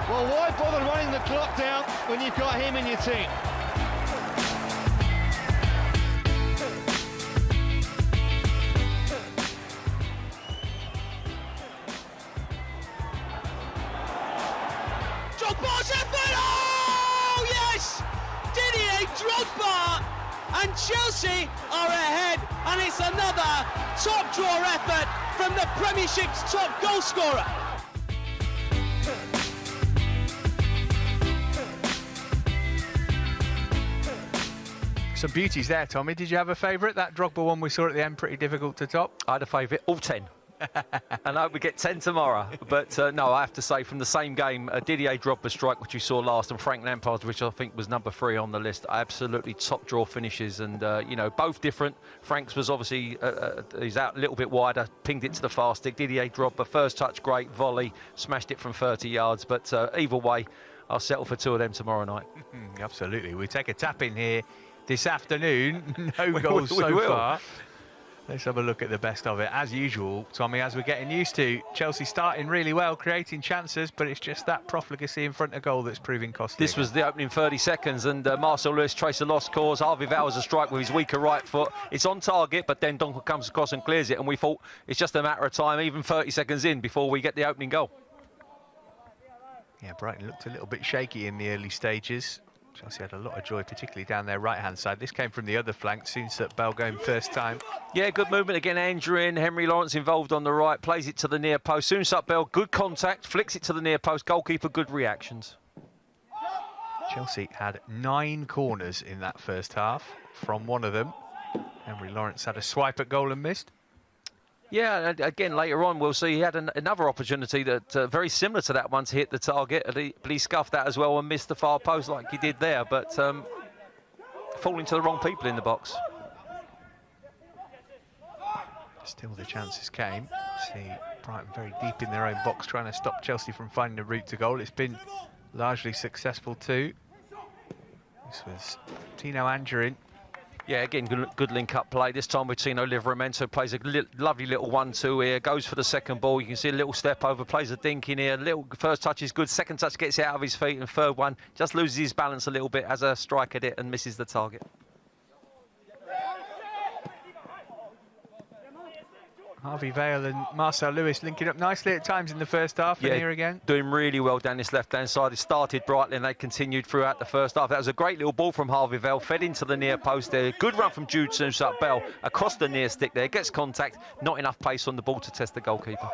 Well, why bother running the clock down when you've got him in your team? Drogba's effort! Oh, yes! Didier Drogba! And Chelsea are ahead, and it's another top draw effort from the Premiership's top goal scorer. Some beauties there, Tommy. Did you have a favourite? That Drogba one we saw at the end, pretty difficult to top. I had a favourite, all 10. And I hope we get 10 tomorrow. But no, I have to say, from the same game, Didier Drogba strike, which you saw last, and Frank Lampard, which I think was number 3 on the list, absolutely top draw finishes. And, you know, both different. Frank's was obviously, he's out a little bit wider, pinged it to the far stick. Didier Drogba, first touch, great, volley, smashed it from 30 yards. But either way, I'll settle for 2 of them tomorrow night. Absolutely. We take a tap in here this afternoon. No goals so far. Let's have a look at the best of it. As usual, Tommy, as we're getting used to, Chelsea starting really well, creating chances, but it's just that profligacy in front of goal that's proving costly. This was the opening 30 seconds, and Marcel Lewis traced a lost cause. Harvey Vowers a strike with his weaker right foot. It's on target, but then Donker comes across and clears it, and we thought it's just a matter of time, even 30 seconds in, before we get the opening goal. Yeah, Brighton looked a little bit shaky in the early stages. Chelsea had a lot of joy, particularly down their right-hand side. This came from the other flank, Soonsup Bell going first time. Yeah, good movement again, Andrew in. Henry Lawrence involved on the right, plays it to the near post. Soonsup Bell, good contact, flicks it to the near post. Goalkeeper, good reactions. Chelsea had 9 corners in that first half. From one of them, Henry Lawrence had a swipe at goal and missed. Yeah, and again, later on, we'll see he had another opportunity that very similar to that one to hit the target, but he scuffed that as well and missed the far post like he did there, but falling to the wrong people in the box. Still the chances came. See Brighton very deep in their own box, trying to stop Chelsea from finding a route to goal. It's been largely successful too. This was Tino Angerin Yeah, again, good link-up play. This time with Tino Livramento, plays a lovely little 1-2 here, goes for the second ball. You can see a little step over, plays a dink in here. Little first touch is good, second touch gets it out of his feet, and third one just loses his balance a little bit as a strike at it and misses the target. Harvey Vale and Marcel Lewis linking up nicely at times in the first half. Yeah, and here again. Doing really well down this left-hand side. It started brightly and they continued throughout the first half. That was a great little ball from Harvey Vale, fed into the near post there. Good run from Jude Bell across the near stick there. Gets contact, not enough pace on the ball to test the goalkeeper.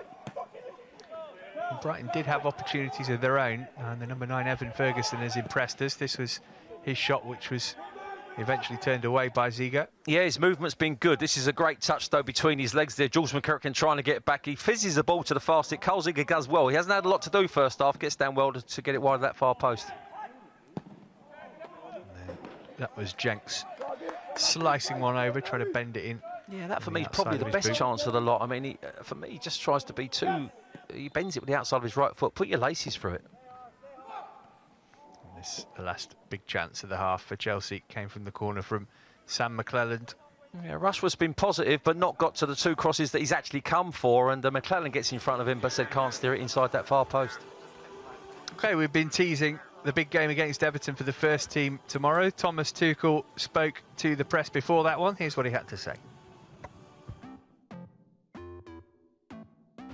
Brighton did have opportunities of their own, and the number 9, Evan Ferguson, has impressed us. This was his shot, which was eventually turned away by Ziga. Yeah, his movement's been good. This is a great touch, though, between his legs there. Jules McKerkin trying to get back. He fizzes the ball to the far stick. Carl Ziga does well. He hasn't had a lot to do first half. Gets down well to get it wide of that far post. That was Jenks slicing one over, trying to bend it in. Yeah, that for me is probably the best chance of the lot. I mean, for me, he just tries to be too... He bends it with the outside of his right foot. Put your laces through it. The last big chance of the half for Chelsea came from the corner from Sam McClelland. Yeah, Rushworth's been positive, but not got to the 2 crosses that he's actually come for, and McClelland gets in front of him, but said can't steer it inside that far post. OK, we've been teasing the big game against Everton for the first team tomorrow. Thomas Tuchel spoke to the press before that one. Here's what he had to say.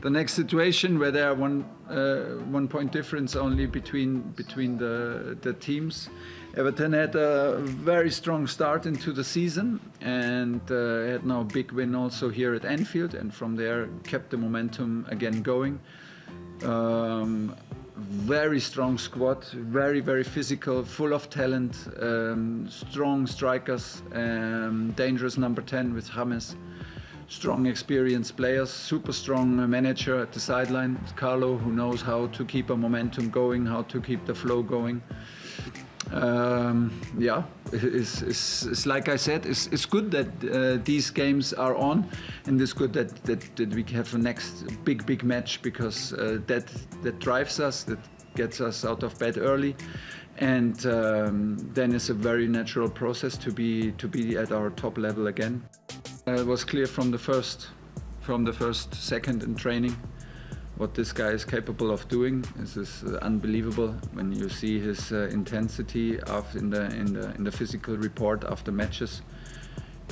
The next situation where there are one point difference only between the teams. Everton had a very strong start into the season and had now a big win also here at Anfield, and from there kept the momentum again going. Very strong squad, very physical, full of talent, strong strikers, dangerous number 10 with James. Strong, experienced players, super strong manager at the sideline, Carlo, who knows how to keep a momentum going, how to keep the flow going. Yeah, it's like I said, it's good that these games are on, and it's good that we have a next big match, because that drives us, that gets us out of bed early, and then it's a very natural process to be at our top level again. It was clear from the first second in training what this guy is capable of doing. This is unbelievable when you see his intensity in the physical report after matches.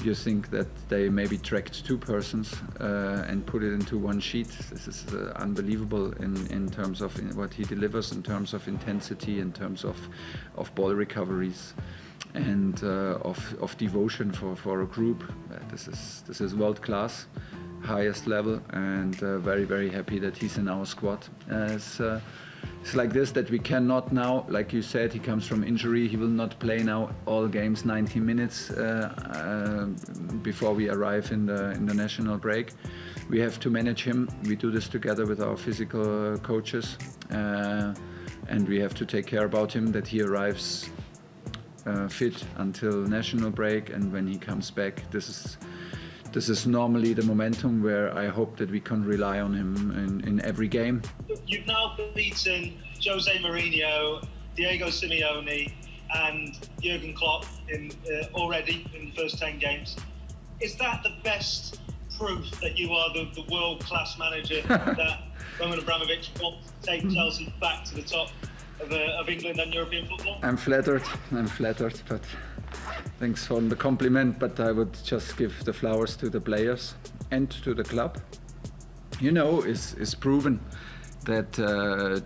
You think that they maybe tracked 2 persons and put it into one sheet. This is unbelievable in terms of what he delivers, in terms of intensity, in terms of ball recoveries, and of devotion for a group. This is world class, highest level, and very happy that he's in our squad. It's like this, that we cannot now, like you said, he comes from injury. He will not play now all games 90 minutes before we arrive in the national break. We have to manage him. We do this together with our physical coaches, and we have to take care about him, that he arrives fit until national break, and when he comes back, this is normally the momentum where I hope that we can rely on him in every game. You've now beaten Jose Mourinho, Diego Simeone and Jurgen Klopp already in the first 10 games. Is that the best proof that you are the world-class manager that Roman Abramovich wants to take Chelsea back to the top of England and European football? I'm flattered, but thanks for the compliment, but I would just give the flowers to the players and to the club. You know, it's proven that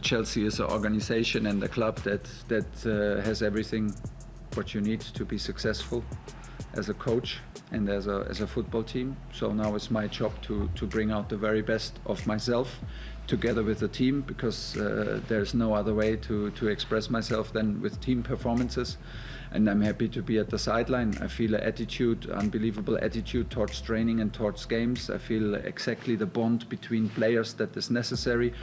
Chelsea is an organization and a club that has everything what you need to be successful as a coach and as a football team. So now it's my job to bring out the very best of myself together with the team, because there's no other way to express myself than with team performances. And I'm happy to be at the sideline. I feel an attitude, unbelievable attitude towards training and towards games. I feel exactly the bond between players that is necessary.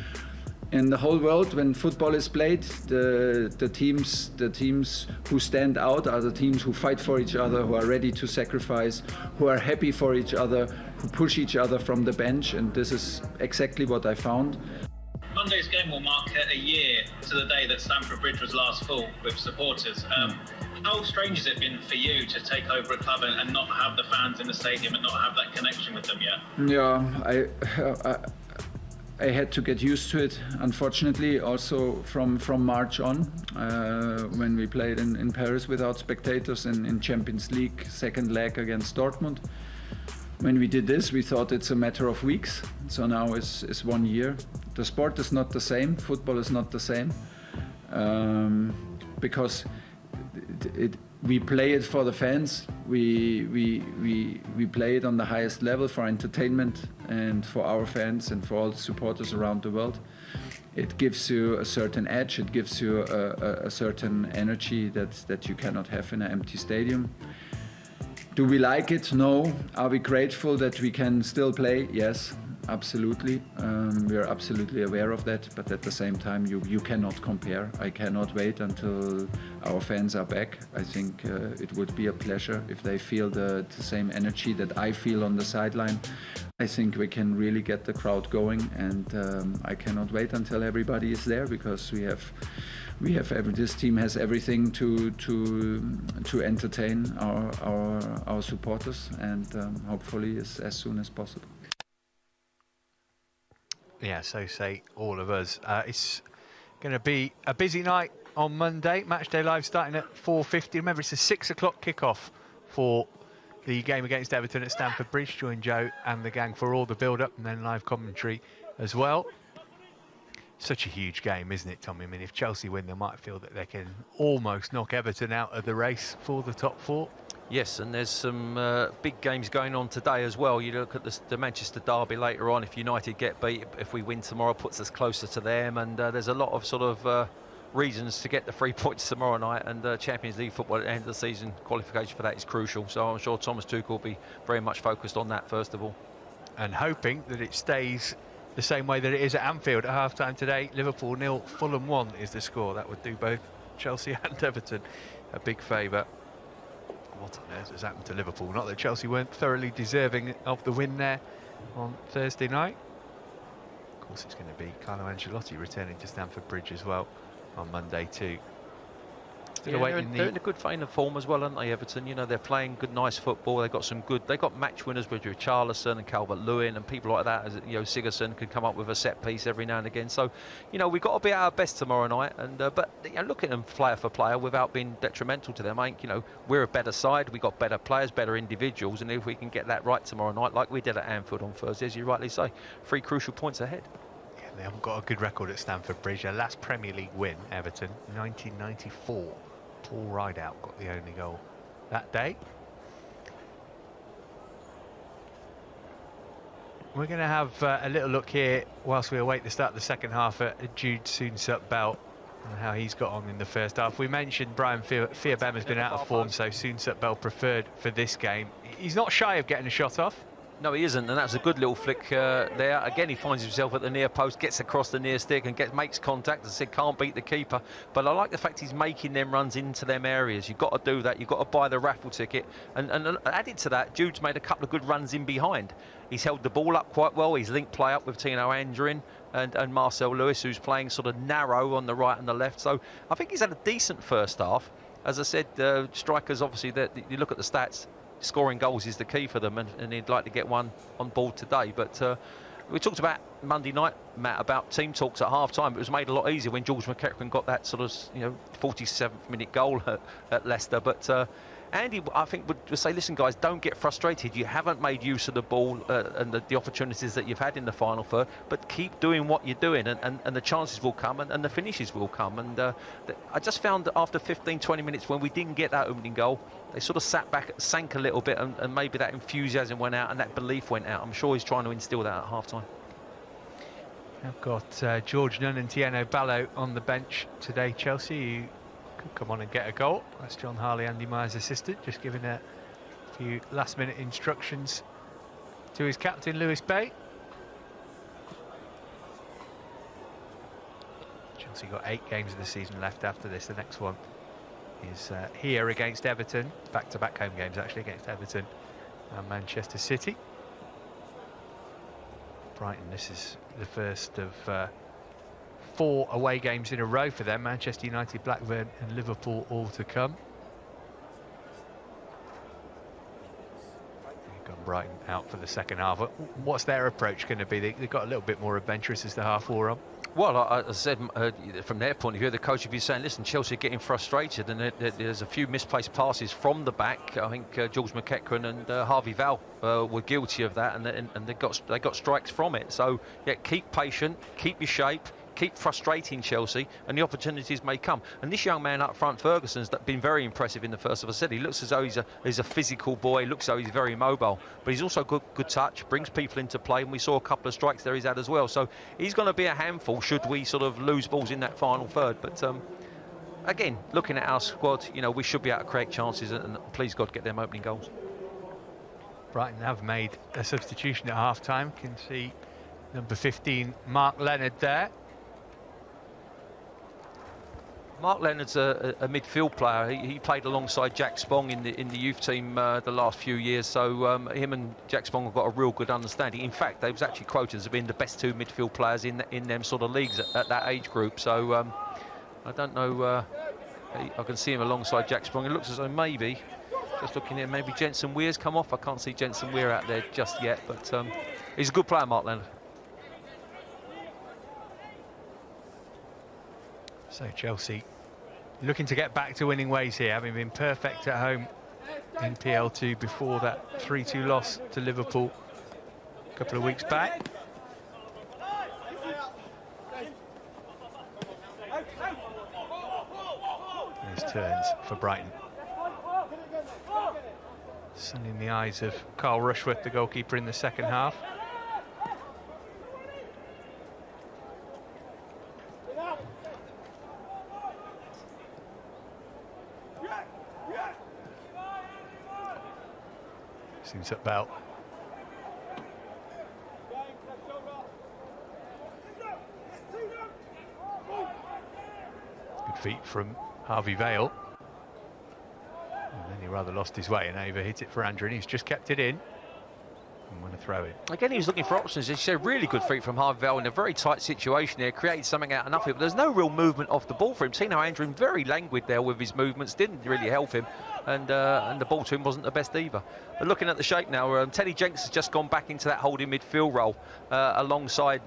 In the whole world, when football is played, the teams who stand out are the teams who fight for each other, who are ready to sacrifice, who are happy for each other, who push each other from the bench, and this is exactly what I found. Monday's game will mark a year to the day that Stamford Bridge was last full with supporters. How strange has it been for you to take over a club and not have the fans in the stadium and not have that connection with them yet? Yeah, I had to get used to it, unfortunately, also from March on, when we played in Paris without spectators in Champions League, second leg against Dortmund. When we did this, we thought it's a matter of weeks. So now it's 1 year. The sport is not the same. Football is not the same, because we play it for the fans. We play it on the highest level for entertainment and for our fans and for all the supporters around the world. It gives you a certain edge. It gives you a certain energy that you cannot have in an empty stadium. Do we like it? No. Are we grateful that we can still play? Yes, absolutely. We are absolutely aware of that, but at the same time, you cannot compare. I cannot wait until our fans are back. I think it would be a pleasure if they feel the same energy that I feel on the sideline. I think we can really get the crowd going, and I cannot wait until everybody is there, because this team has everything to entertain our supporters, and hopefully as soon as possible. Yeah, so say all of us. It's going to be a busy night on Monday. Matchday Live starting at 4:50. Remember, it's a 6 o'clock kickoff for the game against Everton at Stamford Bridge. Join Joe and the gang for all the build-up and then live commentary as well. Such a huge game, isn't it, Tommy? I mean, if Chelsea win, they might feel that they can almost knock Everton out of the race for the top four. Yes, and there's some big games going on today as well. You look at the Manchester derby later on. If United get beat, if we win tomorrow, puts us closer to them. And there's a lot of sort of reasons to get the 3 points tomorrow night. And Champions League football at the end of the season, qualification for that is crucial. So I'm sure Thomas Tuchel will be very much focused on that first of all. And hoping that it stays the same way that it is at Anfield at half-time today. Liverpool 0, Fulham 1 is the score. That would do both Chelsea and Everton a big favour. What on earth has happened to Liverpool? Not that Chelsea weren't thoroughly deserving of the win there on Thursday night. Of course, it's going to be Carlo Ancelotti returning to Stamford Bridge as well on Monday too. Yeah, they're in a good vein of form as well, aren't they, Everton? You know, they're playing good, nice football. They've got some good. They got match winners with Richarlison and Calvert-Lewin and people like that. As you know, Sigurdsson can come up with a set piece every now and again. So, you know, we've got to be at our best tomorrow night. And but you know, look at them player for player without being detrimental to them. I think, you know, we're a better side. We've got better players, better individuals, and if we can get that right tomorrow night, like we did at Anfield on Thursday, as you rightly say, 3 crucial points ahead. Yeah, they haven't got a good record at Stamford Bridge. Their last Premier League win, Everton, 1994. Paul Rideout got the only goal that day. We're going to have a little look here whilst we await the start of the second half at Jude Soonsup-Bell and how he's got on in the first half. We mentioned Brian Fearbem has been out of form, so Soonsup-Bell preferred for this game. He's not shy of getting a shot off. No, he isn't, and that's a good little flick there. Again, he finds himself at the near post, gets across the near stick and makes contact. As I said, can't beat the keeper. But I like the fact he's making them runs into them areas. You've got to do that. You've got to buy the raffle ticket. And added to that, Jude's made a couple of good runs in behind. He's held the ball up quite well. He's linked play up with Tino Anjorin and Marcel Lewis, who's playing sort of narrow on the right and the left. So I think he's had a decent first half. As I said, strikers, obviously, you look at the stats, scoring goals is the key for them, and he'd like to get one on board today. But we talked about Monday night, Matt, about team talks at half-time. It was made a lot easier when George McEachran got that sort of 47th minute goal at Leicester. But Andy, I think, would say, listen, guys, don't get frustrated. You haven't made use of the ball and the opportunities that you've had in the final third, but keep doing what you're doing, and the chances will come, and the finishes will come. And I just found that after 15, 20 minutes, when we didn't get that opening goal, they sort of sat back, sank a little bit, and maybe that enthusiasm went out and that belief went out. I'm sure he's trying to instill that at half-time. I've got George Nunn and Tieno Ballo on the bench today, Chelsea, who could come on and get a goal. That's John Harley, Andy Myers' assistant, just giving a few last-minute instructions to his captain, Lewis Bay. Chelsea got 8 games of the season left after this. The next one is here against Everton. Back-to-back home games, actually, against Everton and Manchester City. Brighton, this is the first of 4 away games in a row for them. Manchester United, Blackburn and Liverpool all to come. You've got Brighton out for the second half. What's their approach going to be? They've got a little bit more adventurous as the half wore on. Well, I said from their point of view, the coach would be saying, listen, Chelsea are getting frustrated, and there's a few misplaced passes from the back. I think George McEachran and Harvey Val were guilty of that, and they got strikes from it. So, yeah, keep patient, keep your shape, keep frustrating Chelsea, and the opportunities may come. And this young man up front, Ferguson's been very impressive in the first of a set. He looks as though he's a physical boy, looks as though he's very mobile, but he's also good touch, brings people into play, and we saw a couple of strikes there he's had as well. So he's going to be a handful should we sort of lose balls in that final third. But again, looking at our squad, you know, we should be able to create chances and please God get them opening goals. Brighton have made a substitution at half-time. Can see number 15, Mark Leonard there. Mark Leonard's a midfield player. He played alongside Jack Spong in the youth team the last few years, so him and Jack Spong have got a real good understanding. In fact, they was actually quoted as being the best 2 midfield players in them sort of leagues at that age group. So I don't know. I can see him alongside Jack Spong. It looks as though maybe, just looking here, maybe Jensen Weir's come off. I can't see Jensen Weir out there just yet, but he's a good player, Mark Leonard. So Chelsea looking to get back to winning ways here, having been perfect at home in PL2 before that 3-2 loss to Liverpool a couple of weeks back. There's turns for Brighton. Sun in the eyes of Carl Rushworth, the goalkeeper, in the second half. Seems about. Good feet from Harvey Vale. And then he rather lost his way and over hit it for Andrew, and he's just kept it in. And want to throw it. Again, he was looking for options. He showed really good feet from Harvey Vale in a very tight situation there, created something out of nothing, but there's no real movement off the ball for him. Tino Andrew very languid there with his movements, didn't really help him, and the ball to him wasn't the best either. But looking at the shape now, Teddy Jenks has just gone back into that holding midfield role alongside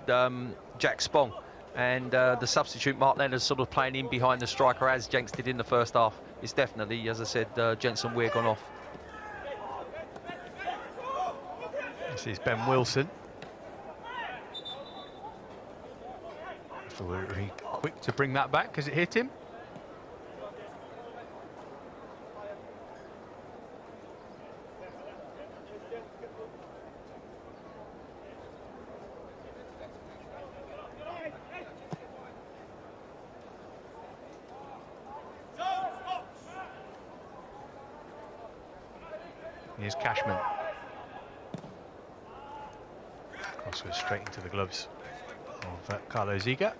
Jack Spong, and the substitute Mark Leonard sort of playing in behind the striker as Jenks did in the first half. It's definitely, as I said, Jensen Weir gone off. This is Ben Wilson. So we're really quick to bring that back because it hit him. Here's Cashman. Cross goes straight into the gloves of Carlo Ziga.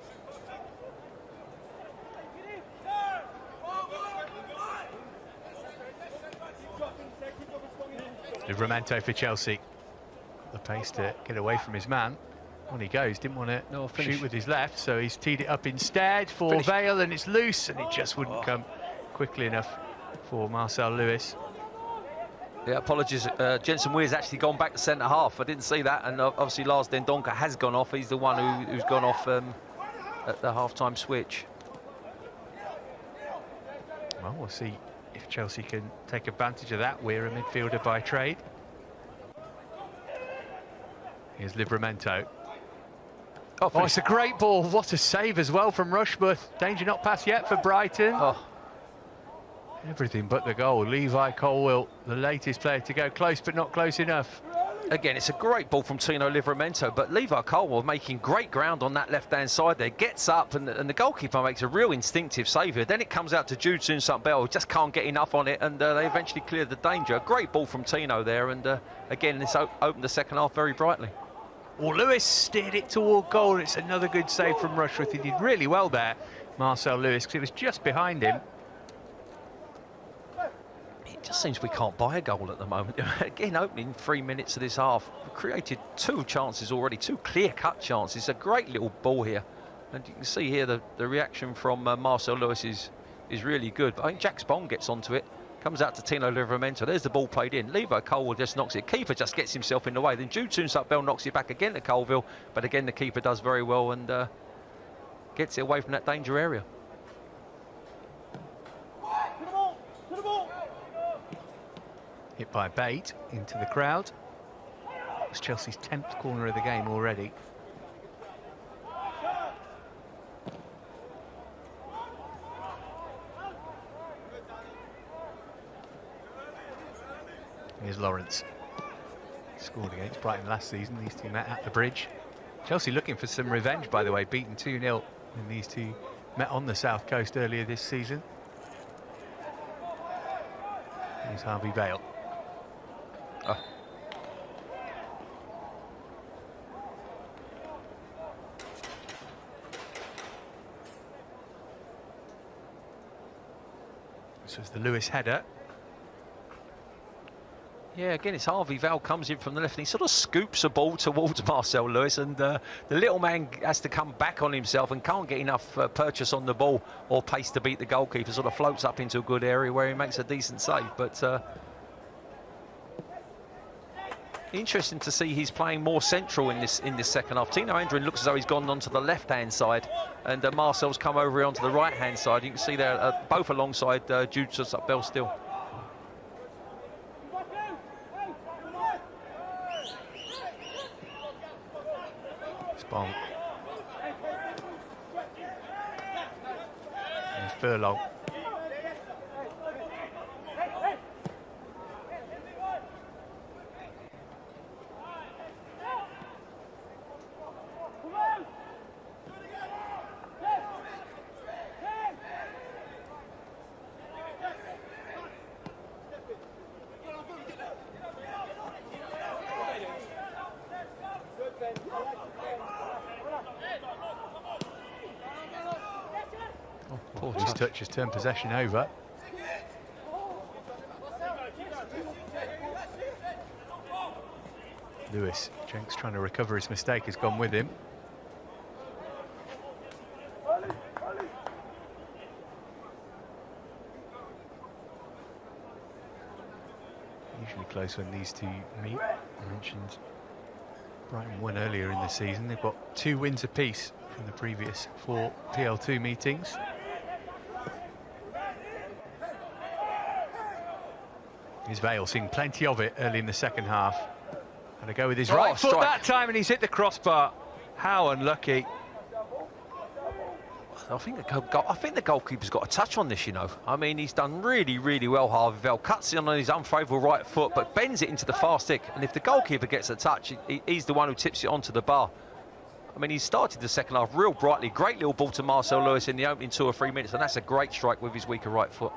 Livramento for Chelsea. The pace to get away from his man. On he goes, didn't want to shoot with his left, so he's teed it up instead for Vale, and it's loose, and it just wouldn't come quickly enough for Marcel Lewis. Yeah, apologies. Jensen Weir's actually gone back to centre half. I didn't see that, and obviously Lars Dendoncker has gone off. He's the one who's gone off at the half-time switch. Well, we'll see if Chelsea can take advantage of that. We're a midfielder by trade. Here's Livramento. Oh, it's a great ball. What a save as well from Rushworth. Danger not passed yet for Brighton. Oh. Everything but the goal. Levi Colwill, the latest player to go close, but not close enough. Again, it's a great ball from Tino Livramento, but Levi Colwill making great ground on that left-hand side there. Gets up, and the goalkeeper makes a real instinctive save here. Then it comes out to Jude Soon-Suk-Bell, just can't get enough on it, and they eventually clear the danger. A great ball from Tino there, and again, this opened the second half very brightly. Well, Lewis steered it toward goal, and it's another good save from Rushworth. He did really well there, Marcel Lewis, because it was just behind him. It just seems we can't buy a goal at the moment. Again, opening 3 minutes of this half, we created 2 chances already, 2 clear-cut chances. A great little ball here And you can see here the reaction from Marcel Lewis is really good. But I think Jack Spong gets onto it, comes out to Tino Livramento. There's the ball played in. Levo Colwill just knocks it. Keeper just gets himself in the way. Then Jude Soonsup-Bell knocks it back again to Colville. But again, the keeper does very well and gets it away from that danger area. Hit by Bate into the crowd. It's Chelsea's 10th corner of the game already. Here's Lawrence. Scored against Brighton last season. These two met at the Bridge. Chelsea looking for some revenge, by the way, beaten 2-0 when these two met on the South Coast earlier this season. Here's Harvey Vale. Oh. This was the Lewis header. Yeah, again, it's Harvey Vale comes in from the left and he sort of scoops a ball towards Marcel Lewis, and the little man has to come back on himself and can't get enough purchase on the ball or pace to beat the goalkeeper. Sort of floats up into a good area where he makes a decent save. But interesting to see he's playing more central in this second half. Tino Andrin looks as though he's gone onto the left-hand side, and Marcel's come over onto the right-hand side. You can see they're both alongside Jude Soonsup-Bell still. Spong. There's Furlong. His touch has turned possession over. Lewis, Jenks trying to recover his mistake, has gone with him. Usually close when these two meet. I mentioned Brighton won earlier in the season. They've got 2 wins apiece from the previous 4 PL2 meetings. Here's Vale, seeing plenty of it early in the second half. Had to go with his right foot that time, and he's hit the crossbar. How unlucky. I think the goalkeeper's got a touch on this, you know. I mean, he's done really, really well, Harvey Vale. Cuts in on his unfavourable right foot, but bends it into the far stick. And if the goalkeeper gets a touch, he's the one who tips it onto the bar. I mean, he started the second half real brightly. Great little ball to Marcel Lewis in the opening 2 or 3 minutes, and that's a great strike with his weaker right foot.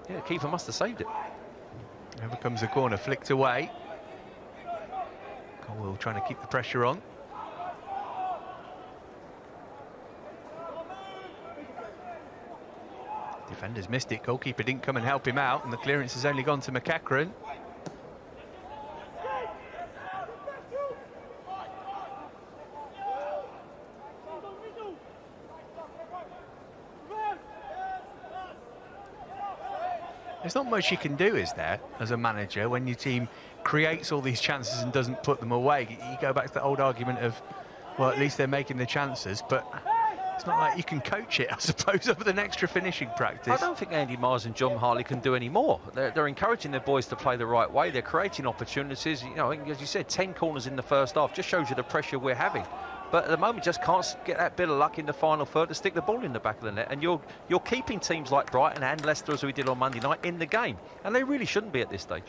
Yeah, the keeper must have saved it. Over comes the corner, flicked away. Colwill trying to keep the pressure on. Defenders missed it, goalkeeper didn't come and help him out, and the clearance has only gone to McEachran. There's not much you can do, is there, as a manager, when your team creates all these chances and doesn't put them away? You go back to the old argument of, well, at least they're making the chances, but it's not like you can coach it, I suppose, over an extra finishing practice. I don't think Andy Myers and John Harley can do any more. They're encouraging their boys to play the right way. They're creating opportunities. You know, as you said, 10 corners in the first half just shows you the pressure we're having. But at the moment, just can't get that bit of luck in the final third to stick the ball in the back of the net. And you're keeping teams like Brighton and Leicester, as we did on Monday night, in the game. And they really shouldn't be at this stage.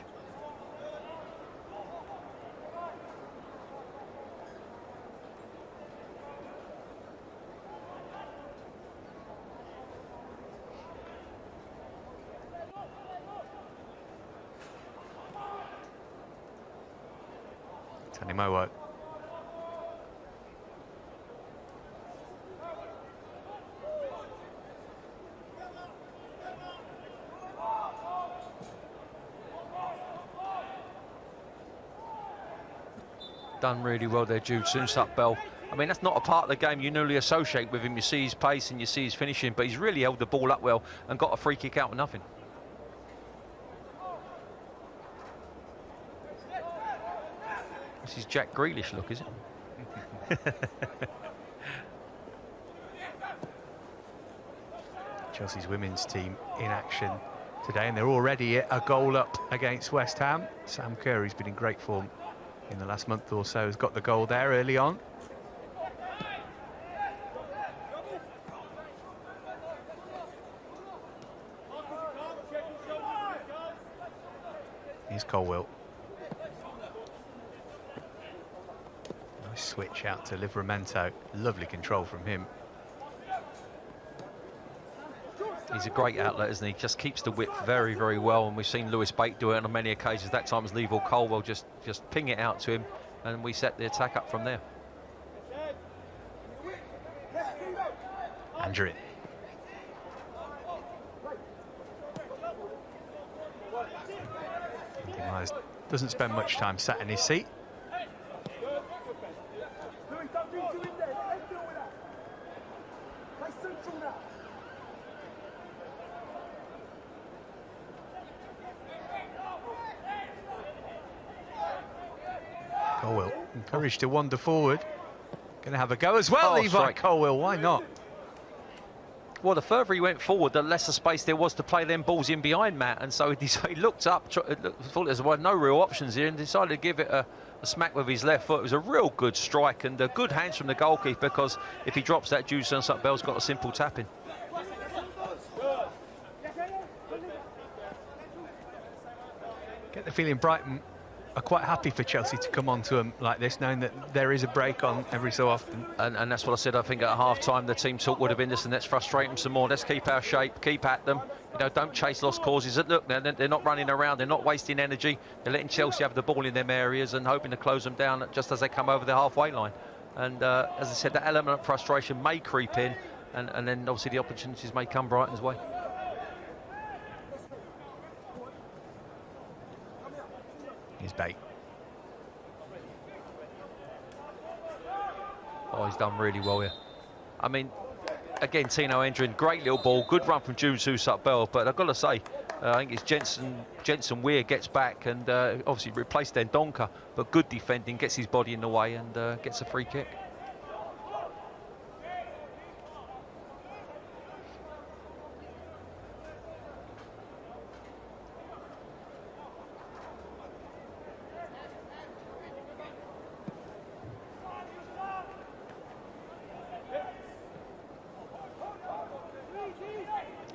Tanimowo. done really well there, Jude. Soon-Sut-Bell. I mean, that's not a part of the game you newly associate with him. You see his pace and you see his finishing, but he's really held the ball up well and got a free kick out of nothing. This is Jack Grealish look, is it? Chelsea's women's team in action today, and they're already a goal up against West Ham. Sam Kerr, who's been in great form in the last month or so, has got the goal there early on. Here's Colwill. Nice switch out to Livramento. Lovely control from him. He's a great outlet, isn't he? Just keeps the width very, very well, and we've seen Lewis Bate do it on many occasions. That time was Level Colwill just ping it out to him, and we set the attack up from there. Andrew. Doesn't spend much time sat in his seat. Colwill encouraged to wander forward. Going to have a go as well, Levi strike. Colwill, why not? Well, the further he went forward, the lesser space there was to play them balls in behind Matt, and so he looked up, thought there was no real options here, and decided to give it a smack with his left foot. It was a real good strike and good hands from the goalkeeper, because if he drops that, Jude Soon-Sut-Bell's got a simple tap in. Get the feeling Brighton are quite happy for Chelsea to come on to them like this, knowing that there is a break on every so often. And that's what I said. I think at half-time the team talk would have been, listen, let's frustrate them some more. Let's keep our shape, keep at them. You know, don't chase lost causes. Look, they're not running around. They're not wasting energy. They're letting Chelsea have the ball in them areas and hoping to close them down just as they come over the halfway line. And as I said, that element of frustration may creep in, and then obviously the opportunities may come Brighton's way. Here's Bate. Oh, he's done really well here. I mean, again, Tino Endrin, great little ball, good run from Jude Soon-Sut-Bell, but I've got to say, I think it's Jensen Weir gets back and obviously replaced Dendoncker, but good defending, gets his body in the way and gets a free kick.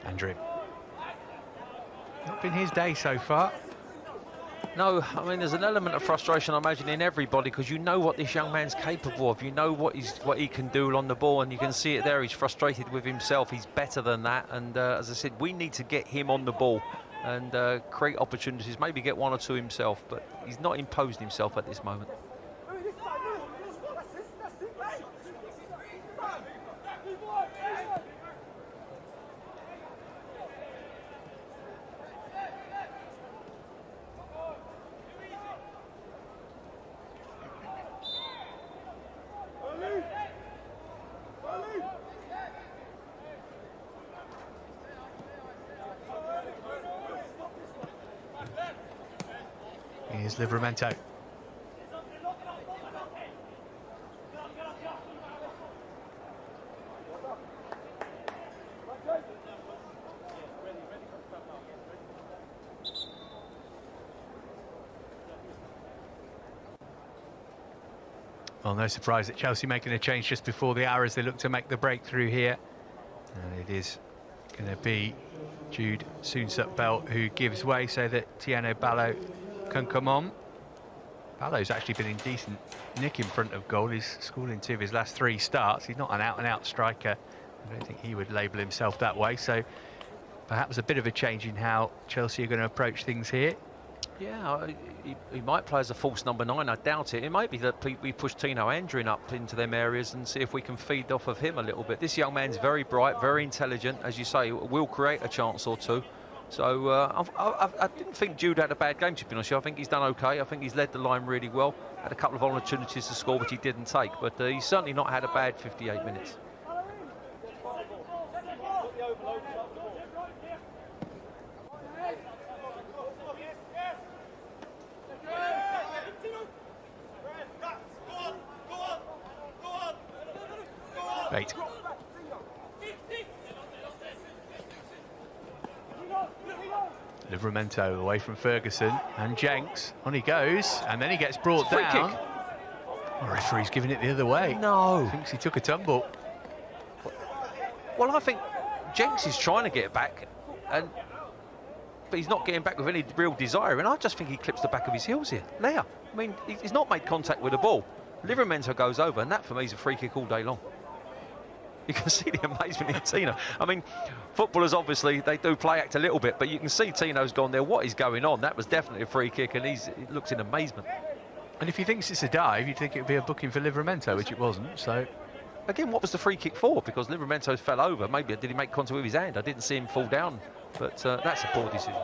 Andrew. Not been his day so far. No, I mean, there's an element of frustration, I imagine, in everybody, because you know what this young man's capable of. You know what he can do on the ball, and you can see it there. He's frustrated with himself. He's better than that. And as I said, we need to get him on the ball and create opportunities, maybe get one or two himself, but he's not imposed himself at this moment. Here's Livramento. Well, no surprise that Chelsea making a change just before the hour as they look to make the breakthrough here. And it is going to be Jude Soon-Sut-Bell who gives way so that Tiano Ballo can come on. Ballo's actually been in decent nick in front of goal. He's scored in 2 of his last 3 starts. He's not an out-and-out striker. I don't think he would label himself that way. So perhaps a bit of a change in how Chelsea are going to approach things here. Yeah, he might play as a false number 9. I doubt it. It might be that we push Tino Andrin up into them areas and see if we can feed off of him a little bit. This young man's very bright, very intelligent. As you say, will create a chance or two. So I didn't think Jude had a bad game, to be honest. I think he's done okay. I think he's led the line really well. had a couple of opportunities to score, which he didn't take. But he's certainly not had a bad 58 minutes. Bait. Livramento away from Ferguson, and Jenks, on he goes, and then he gets brought down. Free kick. The referee's giving it the other way. No. Thinks he took a tumble. Well, I think Jenks is trying to get it back, but he's not getting back with any real desire, and I just think he clips the back of his heels here. There. I mean, he's not made contact with the ball. Livramento goes over, and that for me is a free kick all day long. You can see the amazement in Tino. I mean, footballers, obviously, they do play act a little bit, but you can see Tino's gone there. What is going on? That was definitely a free kick, and he looks in amazement. And if he thinks it's a dive, you'd think it would be a booking for Livramento, which it wasn't, so... Again, what was the free kick for? Because Livramento fell over. Maybe did he make contact with his hand? I didn't see him fall down, but that's a poor decision.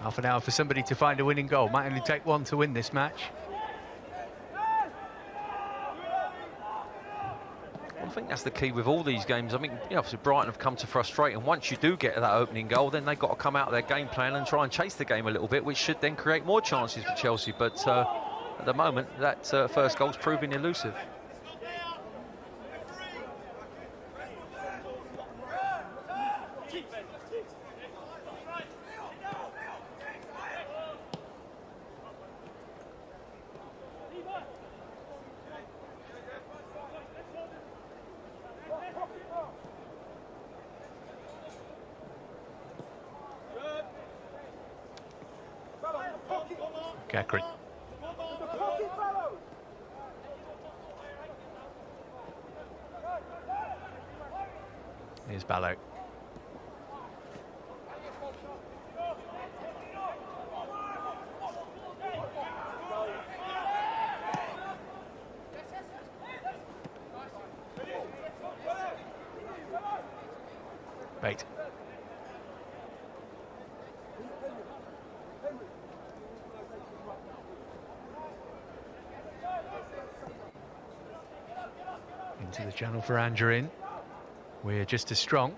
Half an hour for somebody to find a winning goal. Might only take one to win this match. I think that's the key with all these games. I mean, obviously Brighton have come to frustrate, and once you do get that opening goal, then they've got to come out of their game plan and try and chase the game a little bit, which should then create more chances for Chelsea. But at the moment, that first goal's proving elusive. Kerr. Here's Ballo. Bait. Into the channel for Angerin. We're just as strong.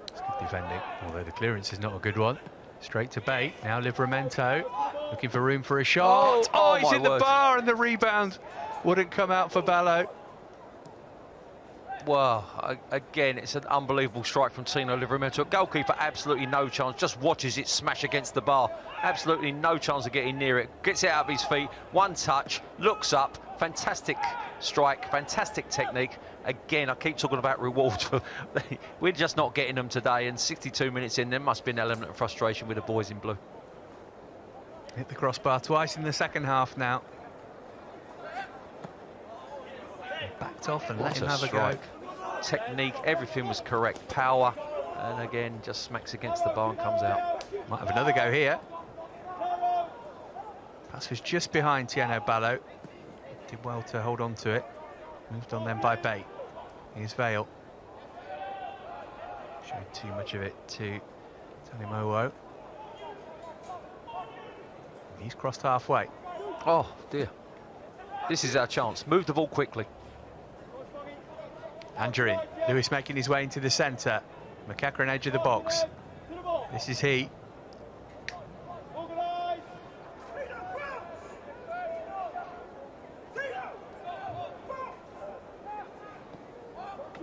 It's good defending, although the clearance is not a good one. Straight to Bait. Now Livramento looking for room for a shot. Oh, he's in the bar, and the rebound wouldn't come out for Ballo. Well, again, it's an unbelievable strike from Tino Livramento. Goalkeeper, absolutely no chance. Just watches it smash against the bar. Absolutely no chance of getting near it. Gets it out of his feet. One touch, looks up. Fantastic strike, fantastic technique. Again, I keep talking about rewards. We're just not getting them today. And 62 minutes in, there must be an element of frustration with the boys in blue. Hit the crossbar twice in the second half now. Backed off and let him have a go. Technique, everything was correct. Power, and again, just smacks against the bar and comes out. Might have another go here. Pass was just behind Tino Ballo. Did well to hold on to it. Moved on then by Bate. Here's Vale. Showed too much of it to Tanimowo. He's crossed halfway. Oh, dear. This is our chance. Move the ball quickly. Angerin. Lewis making his way into the centre. McEachran edge of the box. This is he.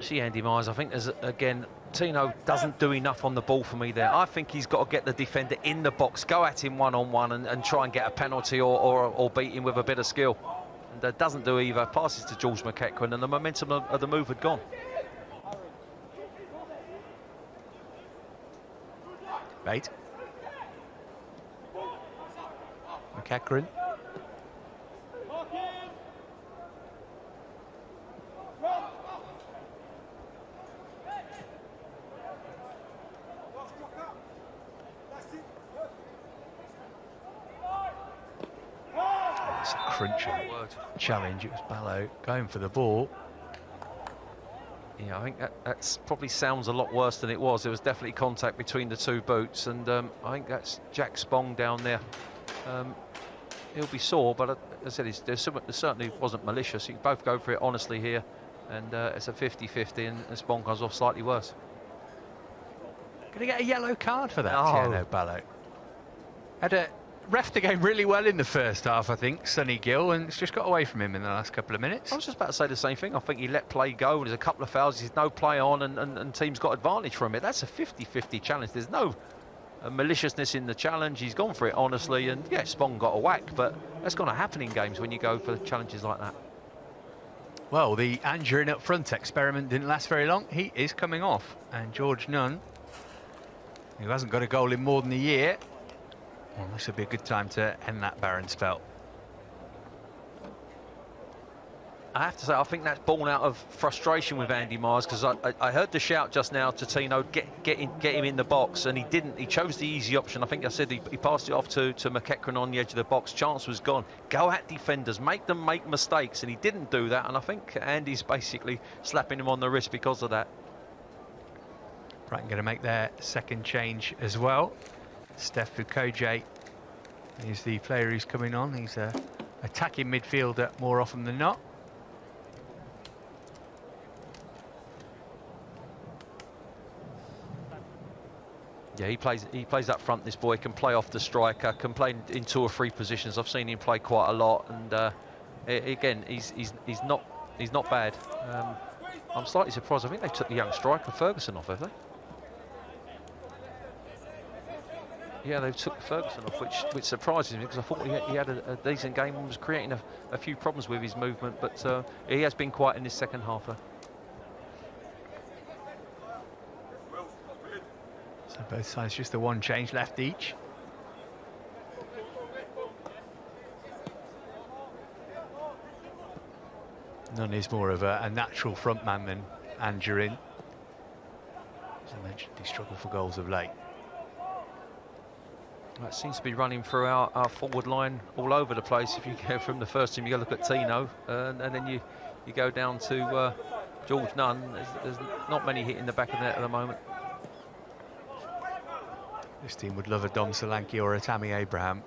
See, Andy Myers, I think there's, again, Tino doesn't do enough on the ball for me there. I think he's got to get the defender in the box, go at him one-on-one and try and get a penalty or beat him with a bit of skill. And doesn't do either. Passes to George McEachran, and the momentum of the move had gone. Bate. McEachran. It's a crunching challenge. It was Ballo going for the ball. Yeah, I think that probably sounds a lot worse than it was. There was definitely contact between the two boots, and I think that's Jack Spong down there. He'll be sore, but as I said, there certainly wasn't malicious. You can both go for it honestly here, and it's a 50-50, and Spong comes off slightly worse. Going to get a yellow card for that, Oh. Tierno Ballo. Had a ref the game really well in the first half, I think, Sonny Gill, and it's just got away from him in the last couple of minutes. I was just about to say the same thing. I think he let play go. There's a couple of fouls. There's no play on, and teams got advantage from it. That's a 50-50 challenge. There's no maliciousness in the challenge. He's gone for it honestly, and yeah, Spong got a whack, but that's going to happen in games when you go for challenges like that. Well, the Angerin up front experiment didn't last very long. He is coming off, and George Nunn, who hasn't got a goal in more than a year, well, this would be a good time to end that barren spell. I have to say, I think that's born out of frustration with Andy Myers, because I heard the shout just now to Tino, get him in the box, and he didn't. He chose the easy option. I think I said he passed it off to McEachran on the edge of the box. Chance was gone. Go at defenders, make them make mistakes, and he didn't do that, and I think Andy's basically slapping him on the wrist because of that. Brighton going to make their second change as well. Steph Fukoje is the player who's coming on. He's an attacking midfielder more often than not. Yeah, he plays up front. This boy can play off the striker, can play in 2 or 3 positions. I've seen him play quite a lot, and again, he's not bad. I'm slightly surprised. I think they took the young striker Ferguson off, have they? Yeah, they took Ferguson off, which surprises me, because I thought he had a decent game and was creating a few problems with his movement, but he has been quiet in his second half, though. So both sides just the one change left each. Nunn is more of a natural front man than Angerin. As I mentioned, he struggled for goals of late. That seems to be running through our forward line all over the place. If you go from the first team, you go look at Tino, and then you go down to George Nunn. There's not many hitting the back of the net at the moment. This team would love a Dom Solanke or a Tammy Abraham.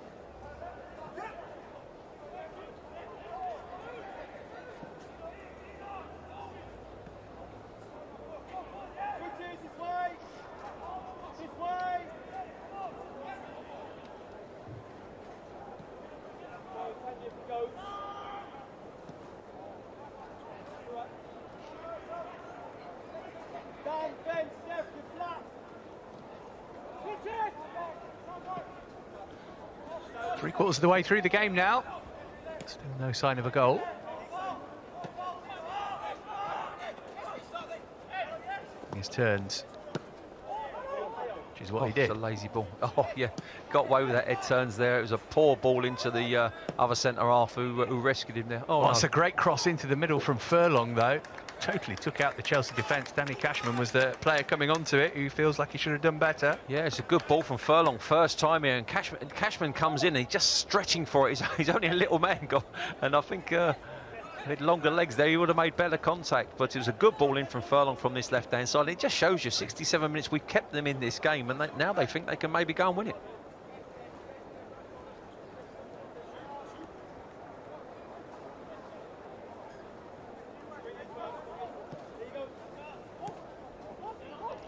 Three-quarters of the way through the game now. Still no sign of a goal. His turns, which is what he did. It's a lazy ball. Oh, yeah. Got away with that head turns there. It was a poor ball into the other centre-half who rescued him there. Oh, that's a great cross into the middle from Furlong, though. Totally took out the Chelsea defence. Danny Cashman was the player coming onto it who feels like he should have done better. Yeah, it's a good ball from Furlong, first time here, and Cashman comes in and he's just stretching for it. He's only a little man, and I think with longer legs there, he would have made better contact, but it was a good ball in from Furlong from this left-hand side. It just shows you 67 minutes we've kept them in this game, and now they think they can maybe go and win it.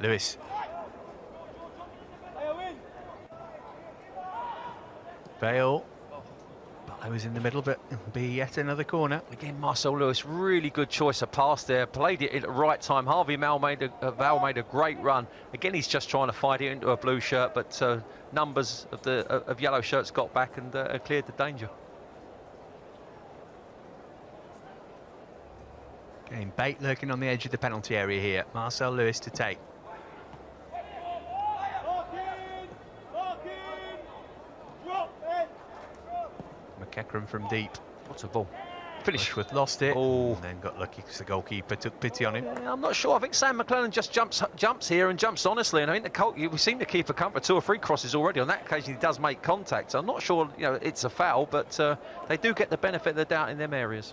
Lewis. Bale. I was in the middle, but it'll be yet another corner. Again, Marcel Lewis, really good choice of pass there. Played it at the right time. Harvey Val made a great run. Again, he's just trying to fight it into a blue shirt, but numbers of yellow shirts got back and cleared the danger. Getting bait lurking on the edge of the penalty area here. Marcel Lewis to take. McEachran from deep. What's a ball? Finish. Rushworth lost it, Oh. and then got lucky because the goalkeeper took pity on him. Yeah, I'm not sure. I think Sam McClellan just jumps here and jumps honestly, and I think we've seen the keeper come for 2 or 3 crosses already. On that occasion, he does make contact. So I'm not sure, you know, it's a foul, but they do get the benefit of the doubt in them areas.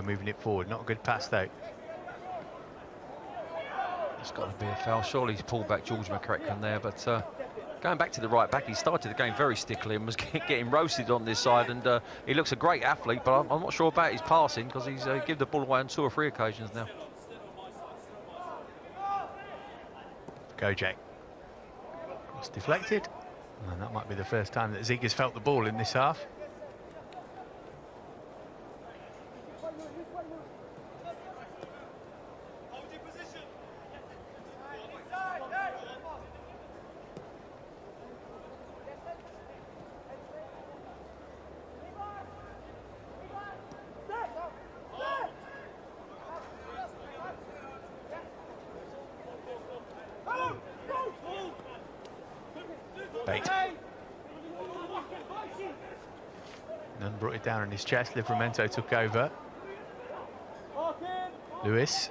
Moving it forward, not a good pass though. It's got to be a foul. Surely he's pulled back George McCracken there, but going back to the right back, he started the game very stickily and was getting roasted on this side, and he looks a great athlete, but I'm not sure about his passing because he's given the ball away on 2 or 3 occasions now. Go, Jake. It's deflected, and that might be the first time that Ziyech has felt the ball in this half. Nunn brought it down on his chest. Livramento took over. Lewis.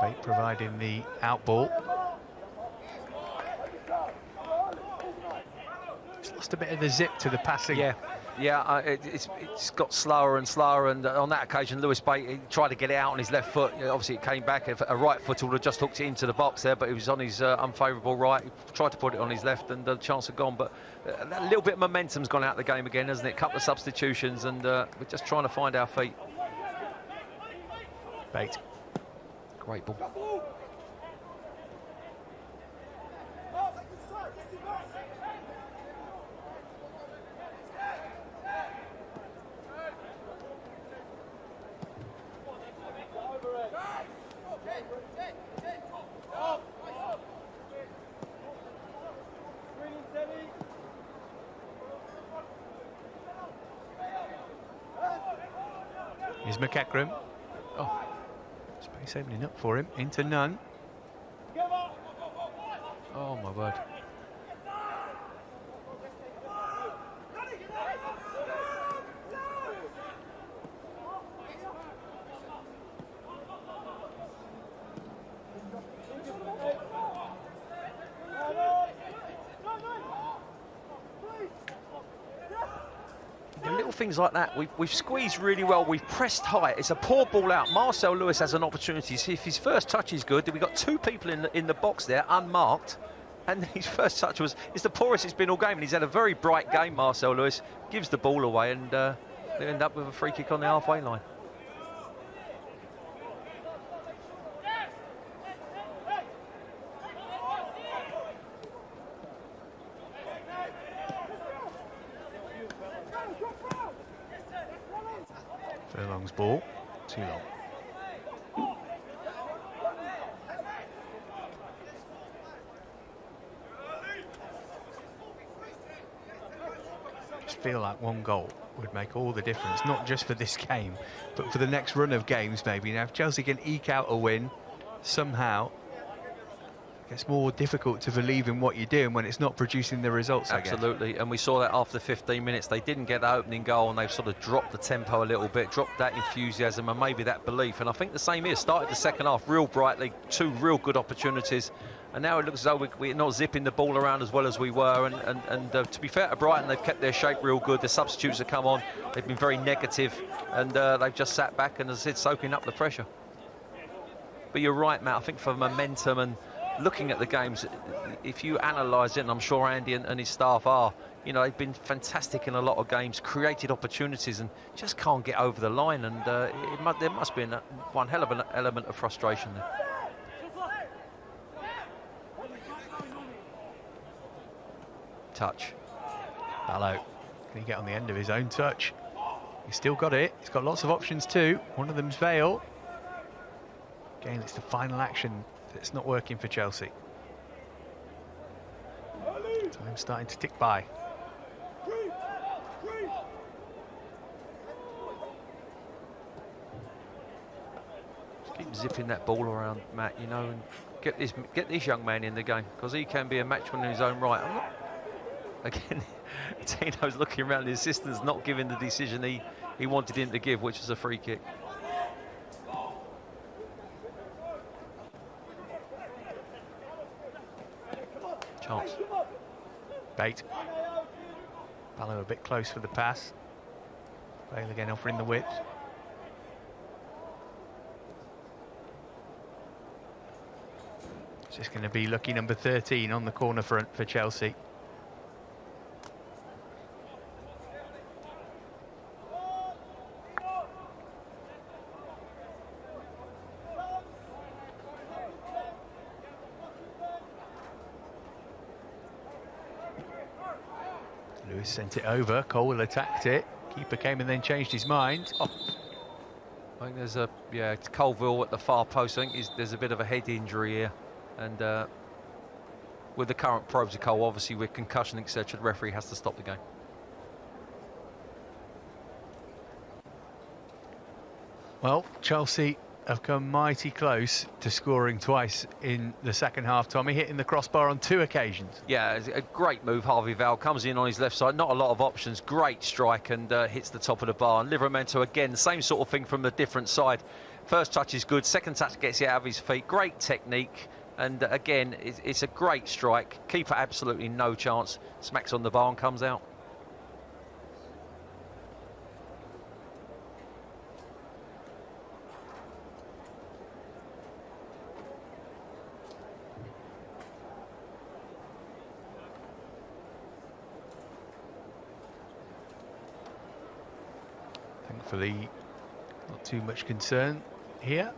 Bate providing the out ball. It's lost a bit of the zip to the passing. Yeah, it's got slower and slower, and on that occasion Lewis Bate, he tried to get it out on his left foot. Obviously it came back. A right foot would have just hooked it into the box there, but it was on his unfavourable right. He tried to put it on his left, and the chance had gone. But a little bit of momentum's gone out of the game again, hasn't it? A couple of substitutions, and we're just trying to find our feet. Bate. Great ball. Here's McEachran. Oh, space opening up for him. Into Nunn. Oh, my word. Things like that, we've squeezed really well, we've pressed high. It's a poor ball out. Marcel Lewis has an opportunity. If his first touch is good, we've got 2 people in the box there, unmarked, and his first touch it's the poorest it's been all game, and he's had a very bright game, Marcel Lewis. Gives the ball away, and they end up with a free kick on the halfway line. Furlong's ball, too long. Just feel like 1 goal would make all the difference, not just for this game, but for the next run of games maybe. Now, if Chelsea can eke out a win somehow, it's more difficult to believe in what you're doing when it's not producing the results. Absolutely, and we saw that after 15 minutes. They didn't get that opening goal, and they've sort of dropped the tempo a little bit, dropped that enthusiasm and maybe that belief. And I think the same here. Started the second half real brightly, 2 real good opportunities, and now it looks as though we're not zipping the ball around as well as we were. And to be fair to Brighton, they've kept their shape real good. The substitutes have come on. They've been very negative, and they've just sat back and, as I said, soaking up the pressure. But you're right, Matt. I think for momentum and looking at the games, if you analyse it, and I'm sure Andy and his staff are, You know, they've been fantastic in a lot of games, created opportunities, and just can't get over the line. And there must be one hell of an element of frustration there. Touch. Ballo, can he get on the end of his own touch? He's still got it. He's got lots of options too. One of them's Vale. Again, it's the final action that's not working for Chelsea. Time starting to tick by. Just keep zipping that ball around, Matt, you know, and get this young man in the game, because he can be a matchman in his own right. Again, Tino's looking around, the assistant's not giving the decision he wanted him to give, which is a free kick. Chance. Bait. Ballo a bit close for the pass. Bale again offering the width. It's just going to be lucky number 13 on the corner front for Chelsea. Lewis sent it over, Cole attacked it, keeper came and then changed his mind. Oh. I think there's it's Colville at the far post. I think there's a bit of a head injury here, and with the current protocol, obviously with concussion, etc., the referee has to stop the game. Well, Chelsea have come mighty close to scoring twice in the second half, Tommy, hitting the crossbar on 2 occasions. Yeah, it's a great move. Harvey Vale comes in on his left side, not a lot of options, great strike, and hits the top of the bar. And Livramento again, the same sort of thing from a different side. First touch is good, second touch gets it out of his feet, great technique, and again, it's a great strike. Keeper absolutely no chance, smacks on the bar and comes out. Thankfully, not too much concern here.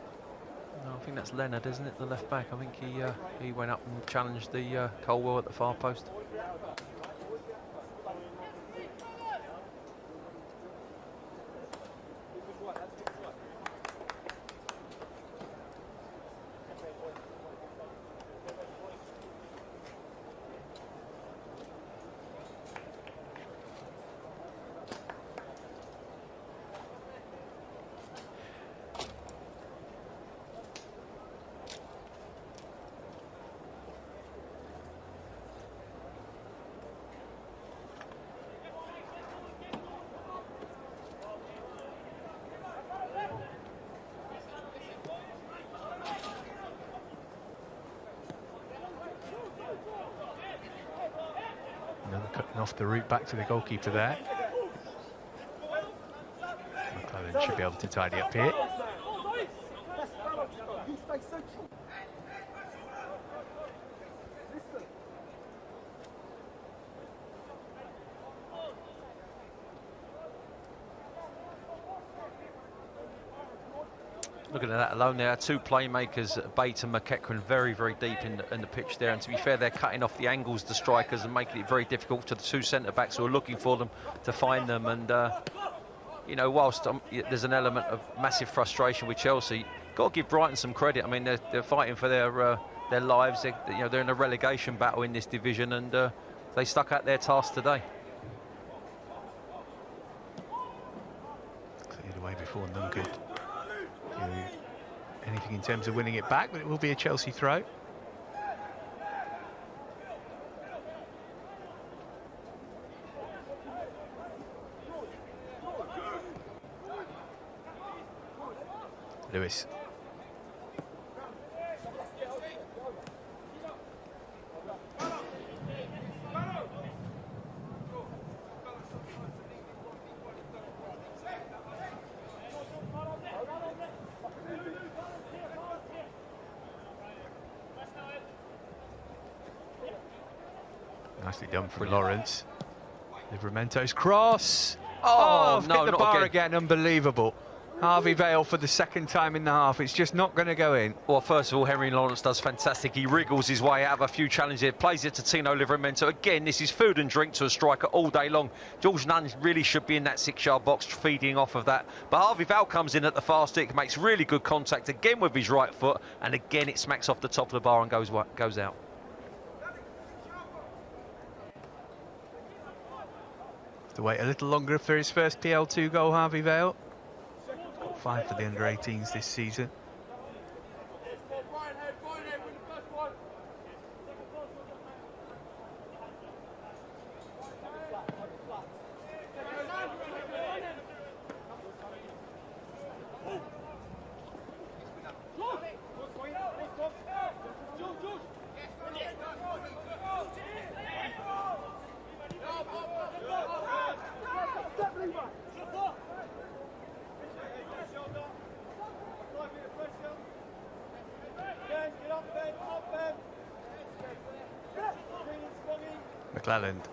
No, I think that's Leonard, isn't it, the left back? I think he went up and challenged the Colwell at the far post. Cutting off the route back to the goalkeeper there. McClellan should be able to tidy up here. Looking at that alone, there are 2 playmakers, Bate and McEachran, very, very deep in the pitch there. And to be fair, they're cutting off the angles, the strikers, and making it very difficult to the 2 centre-backs who are looking for them to find them. And, you know, whilst there's an element of massive frustration with Chelsea, got to give Brighton some credit. I mean, they're fighting for their lives. They're in a relegation battle in this division, and they stuck out their task today. Cleared away before none could anything in terms of winning it back, but it will be a Chelsea throw. Lewis. Nicely done from Lawrence. Livramento's cross. Oh, hit no, the not bar again. again. Unbelievable. Harvey Vale for the second time in the half. It's just not going to go in. Well, first of all, Henry Lawrence does fantastic. He wriggles his way out of a few challenges. Plays it to Tino Livramento. Again, this is food and drink to a striker all day long. George Nunn really should be in that 6-yard box feeding off of that. But Harvey Vale comes in at the far stick, makes really good contact again with his right foot. And again, it smacks off the top of the bar and goes out. Have to wait a little longer for his first PL2 goal, Harvey Vale. Got 5 for the under-18s this season. McClelland.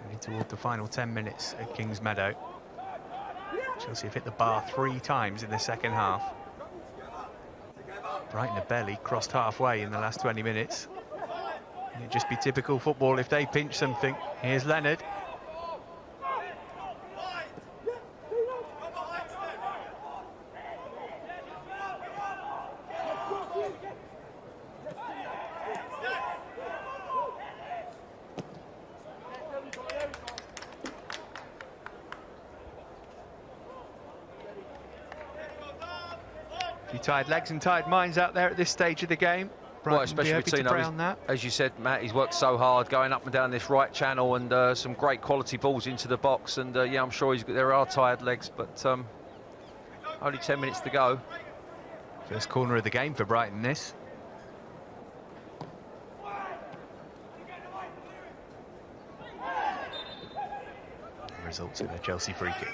Heading toward the final 10 minutes at Kings Meadow. Chelsea have hit the bar 3 times in the second half. Brighton have barely crossed halfway in the last 20 minutes. And it'd just be typical football if they pinch something. Here's Leonard. Tired legs and tired minds out there at this stage of the game. Well, especially with Tino, as you said, Matt, he's worked so hard going up and down this right channel and some great quality balls into the box. And yeah, I'm sure there are tired legs, but only 10 minutes to go. First corner of the game for Brighton, this. Results in a Chelsea free kick.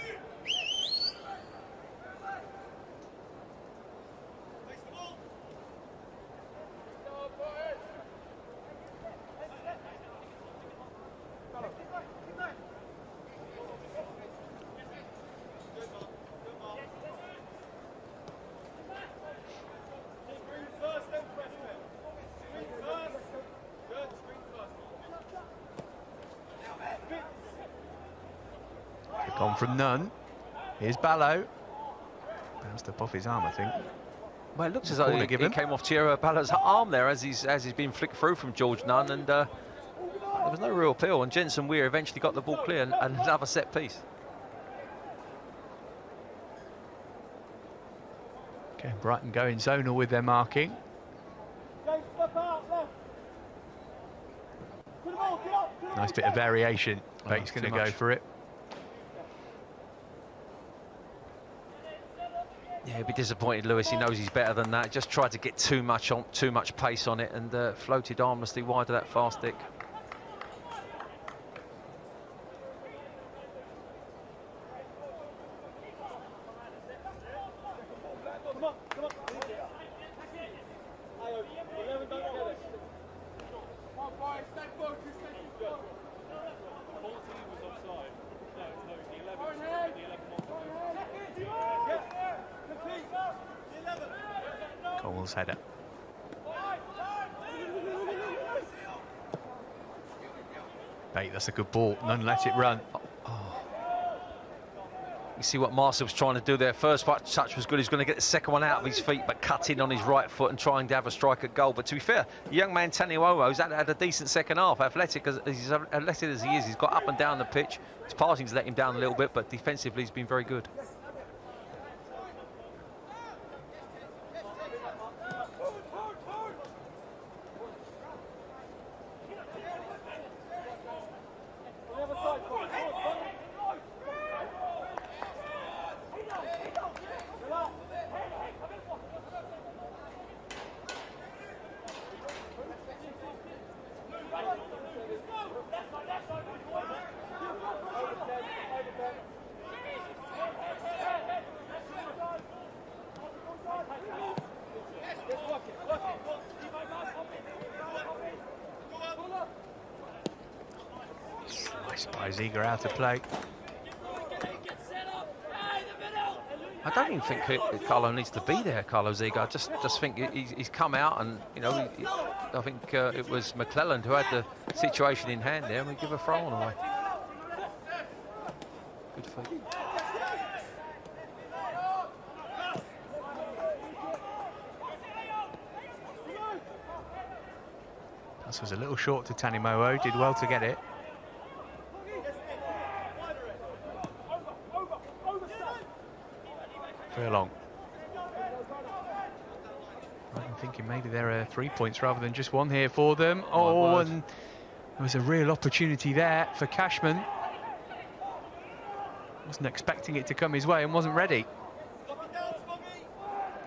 Gone from none. Here's Ballo. Bounced up off his arm, I think. Well, it looks as though he came off Thierry Ballo's arm there as he's been flicked through from George Nunn, and there was no real appeal. And Jensen Weir eventually got the ball clear and another set piece. Okay, Brighton going zonal with their marking. Nice bit of variation. Bates going to go for it. Yeah, he'd be disappointed, Lewis. He knows he's better than that. Just tried to get too much pace on it and floated harmlessly wide of that far stick. Cole's header. Bate, that's a good ball. None let it run. You see what Marcel was trying to do there. First touch was good. He's going to get the second one out of his feet, but cut in on his right foot and trying to have a strike at goal. But to be fair, the young man Taniwomo's had a decent second half. Athletic as he is, he's got up and down the pitch. His passing's let him down a little bit, but defensively he's been very good. Ziga out of play. I don't even think Carlo needs to be there, Carlo Ziga. I just think he's come out and, you know, I think it was McClelland who had the situation in hand there, and we give a throw on away. Good feet. This was a little short to Tanimowo, did well to get it. Furlong. I'm thinking maybe there are 3 points rather than just one here for them. Oh, and there was a real opportunity there for Cashman. Wasn't expecting it to come his way and wasn't ready.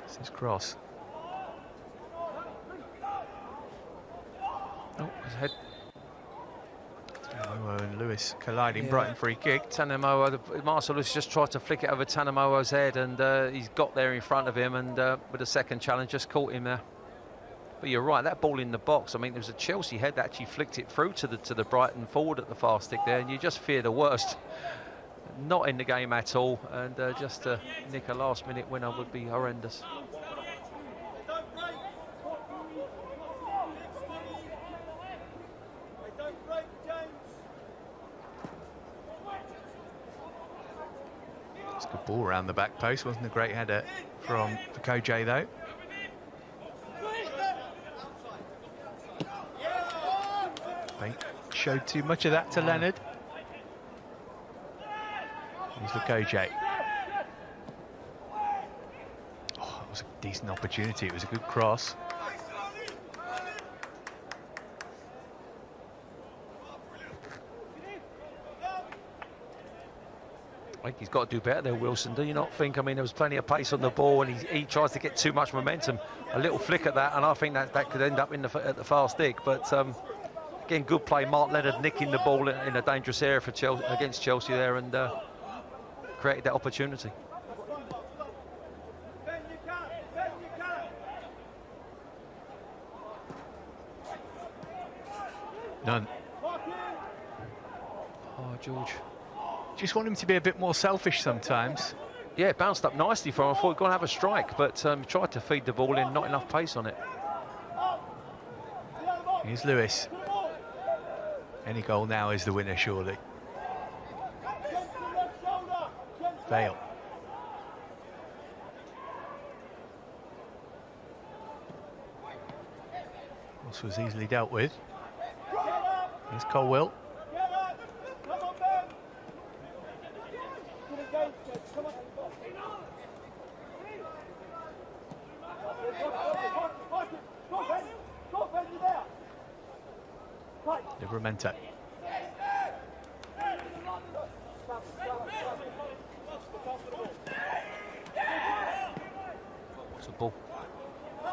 This is cross. Oh, his head. Tanimowo and Lewis colliding. Brighton free kick. Tanimowo, Marcel Lewis just tried to flick it over Tanimowo's head, and he's got there in front of him, and with a second challenge just caught him there. But you're right, that ball in the box, I mean, there was a Chelsea head that actually flicked it through to the Brighton forward at the far stick there, and you just fear the worst. Not in the game at all, and just to nick a last-minute winner would be horrendous. It's a good ball around the back post, wasn't a great header from the Kojay though. They showed too much of that to Leonard. Here's the Kojay. Oh, it was a decent opportunity. It was a good cross. I think he's got to do better there, Wilson. Do you not think? I mean, there was plenty of pace on the ball, and he tries to get too much momentum. A little flick at that, and I think that could end up at the far stick. But again, good play. Mark Leonard nicking the ball in a dangerous area for against Chelsea there, and created that opportunity. None. Oh, George. Just want him to be a bit more selfish sometimes. Yeah, it bounced up nicely for him. I thought he'd go and have a strike, but tried to feed the ball in, not enough pace on it. Here's Lewis. Any goal now is the winner, surely. Vale. This was easily dealt with. Here's Colwill. Livramento. What's the ball?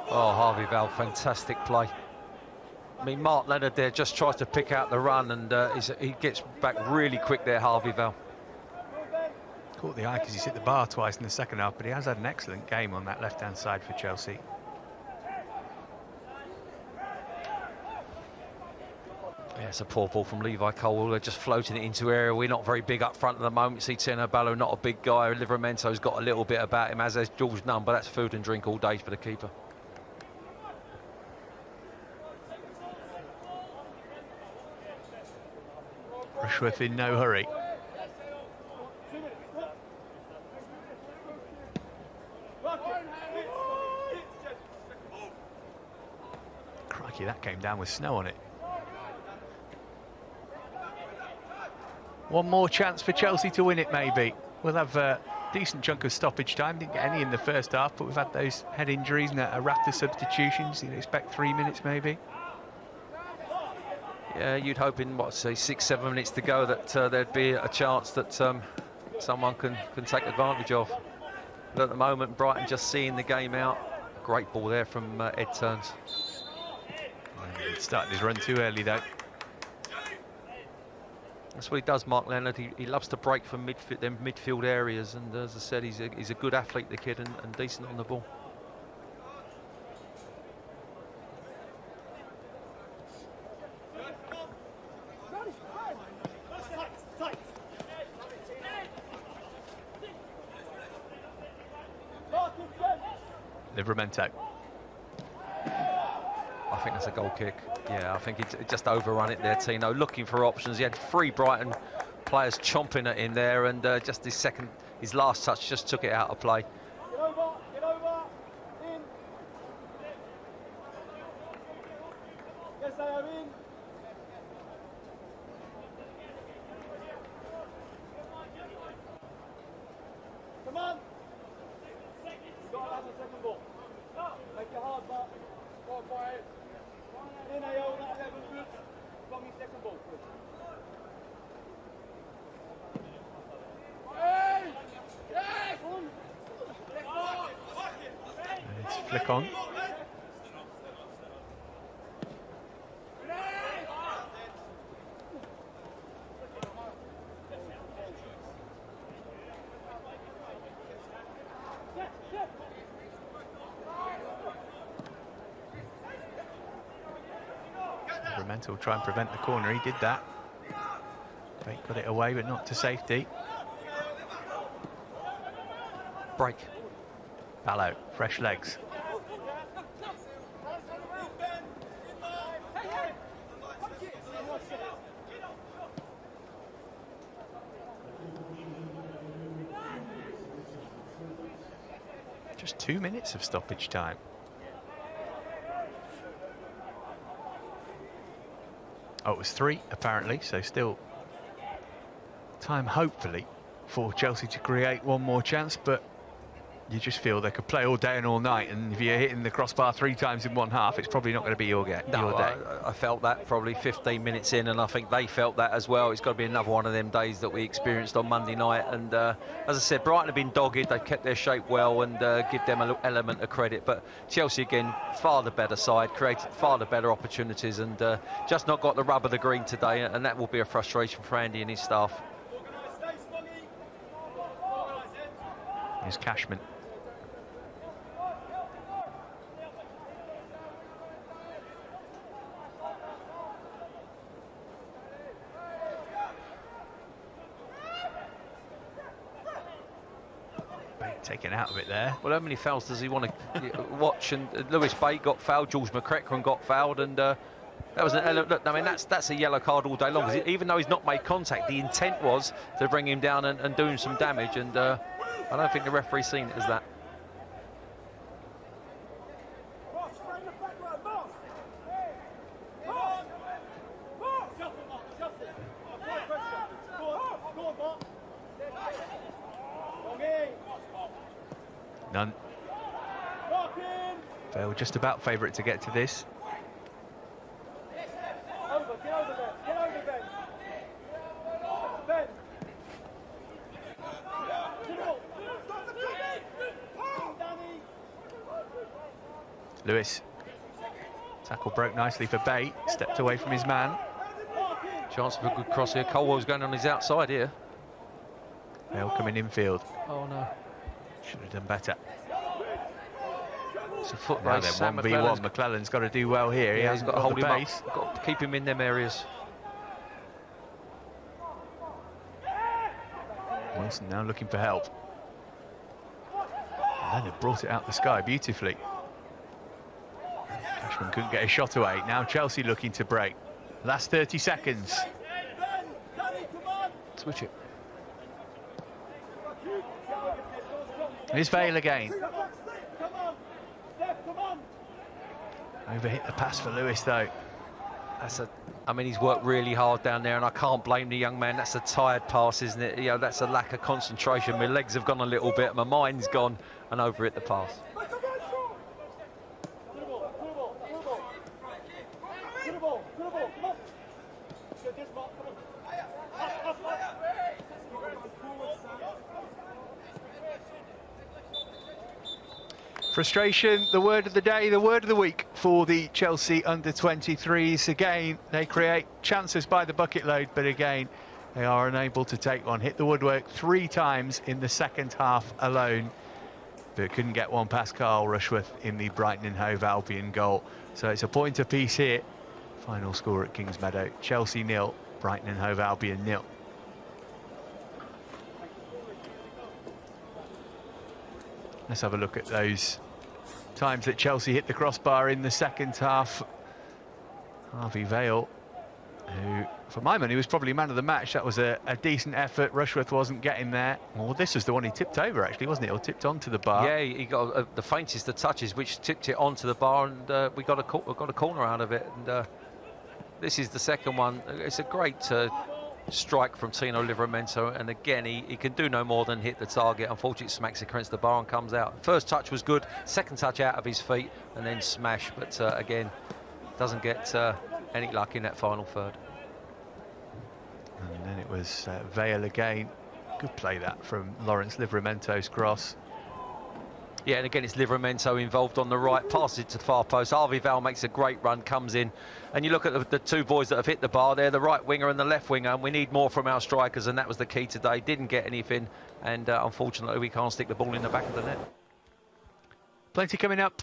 Oh, Harvey Val, fantastic play. I mean, Mark Leonard there just tries to pick out the run, and he gets back really quick there, Harvey Val. Caught the eye because he's hit the bar twice in the second half, but he has had an excellent game on that left-hand side for Chelsea. Yeah, it's a poor ball from Levi Colwill. They're just floating it into area. We're not very big up front at the moment. See Tino Ballo, not a big guy. Livramento's got a little bit about him, as has George Nunn, but that's food and drink all day for the keeper. Rushworth in no hurry. Crikey, that came down with snow on it. One more chance for Chelsea to win it, maybe. We'll have a decent chunk of stoppage time. Didn't get any in the first half, but we've had those head injuries and a raft of substitutions. You'd expect 3 minutes, maybe. Yeah, you'd hope in, what, say 6-7 minutes to go that there'd be a chance that someone can take advantage of. But at the moment, Brighton just seeing the game out. Great ball there from Ed Turns. He started his run too early, though. That's what he does, Mark Leonard. He loves to break from midfield areas, and as I said, he's a good athlete, the kid, and decent on the ball. Livramento. I think that's a goal kick. Yeah, I think he just overrun it there, Tino. Looking for options. He had 3 Brighton players chomping it in there, and just his last touch just took it out of play. Get over, in. Yes, I am in. Come on. Got to have the second ball. Make it hard, Mark. Go on, fire it. In, AO, that 11 good. Got me second ball, Chris. Let's flick on. Livramento will try and prevent the corner. He did that. Bate got it away, but not to safety. Break. Ballo, fresh legs. Just 2 minutes of stoppage time. Oh, it was 3 apparently, so still time hopefully for Chelsea to create one more chance, but you just feel they could play all day and all night, and if you're hitting the crossbar 3 times in one half, it's probably not going to be your day. I felt that probably 15 minutes in, and I think they felt that as well. It's got to be another one of them days that we experienced on Monday night, and as I said, Brighton have been dogged. They've kept their shape well, and give them an element of credit, but Chelsea again, far the better side, created far the better opportunities, and just not got the rub of the green today, and that will be a frustration for Andy and his staff. Here's Cashman. Taken out of it there. Well, how many fouls does he want to watch? And Lewis Bate got fouled, George McCracken got fouled, and that was an element. Look, I mean, that's a yellow card all day long. Even though he's not made contact, the intent was to bring him down and do him some damage, and I don't think the referee's seen it as that. None. They were just about favourite to get to this. Lewis. Tackle broke nicely for Bate. Stepped away from his man. Chance for a good cross here. Colwell's going on his outside here. Bale coming infield. Oh no. Should have done better. It's a foot Now race. then, 1v1. McClellan's got to do well here. Yeah, he's got to hold him pace. up. Got to keep him in them areas. Wilson now looking for help. And they've brought it out the sky beautifully. Cashman couldn't get a shot away. Now Chelsea looking to break. Last 30 seconds. Switch it. Here's Vale again. Overhit the pass for Lewis though. I mean, he's worked really hard down there, and I can't blame the young man. That's a tired pass, isn't it? You know, that's a lack of concentration. My legs have gone a little bit, my mind's gone, and overhit the pass. Frustration, the word of the day, the word of the week for the Chelsea under-23s. Again, they create chances by the bucket load, but again, they are unable to take one. Hit the woodwork 3 times in the second half alone, but couldn't get one past Carl Rushworth in the Brighton and Hove Albion goal. So it's a point apiece here. Final score at Kingsmeadow, Chelsea 0, Brighton and Hove Albion 0. Let's have a look at those times that Chelsea hit the crossbar in the second half. Harvey Vale, who, for my money, was probably man of the match. That was a decent effort. Rushworth wasn't getting there. Well, this was the one he tipped over, actually, wasn't it? Or tipped onto the bar. Yeah, he got the faintest of touches, which tipped it onto the bar, and we got a corner out of it. And this is the second one. It's a great strike from Tino Livramento, and again, he can do no more than hit the target. Unfortunately, it smacks against the bar and comes out. First touch was good. Second touch out of his feet, and then smash. But again, doesn't get any luck in that final third. And then it was Vale again. Good play that from Lawrence Livramento's cross. Yeah, and again, it's Livramento involved on the right, passes it to the far post. Harvey Vale makes a great run, comes in. And you look at the two boys that have hit the bar there, the right winger and the left winger, and we need more from our strikers, and that was the key today. Didn't get anything, and unfortunately, we can't stick the ball in the back of the net. Plenty coming up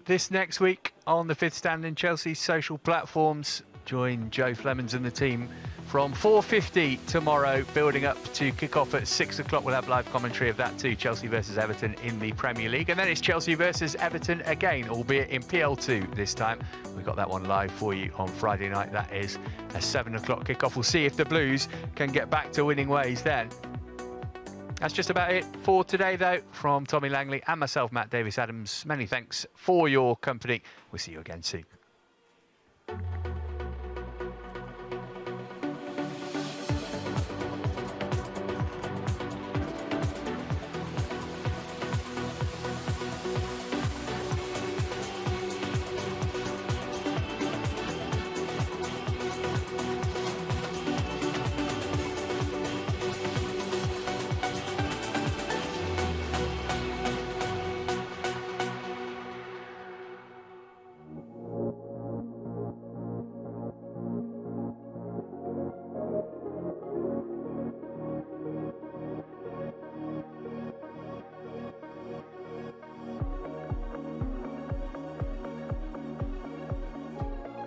this next week on the Fifth Stand in Chelsea's social platforms. Join Joe Flemons and the team from 4:50 tomorrow, building up to kick-off at 6 o'clock. We'll have live commentary of that too, Chelsea versus Everton in the Premier League. And then it's Chelsea versus Everton again, albeit in PL2 this time. We've got that one live for you on Friday night. That is a 7 o'clock kick-off. We'll see if the Blues can get back to winning ways then. That's just about it for today, though, from Tommy Langley and myself, Matt Davis-Adams. Many thanks for your company. We'll see you again soon.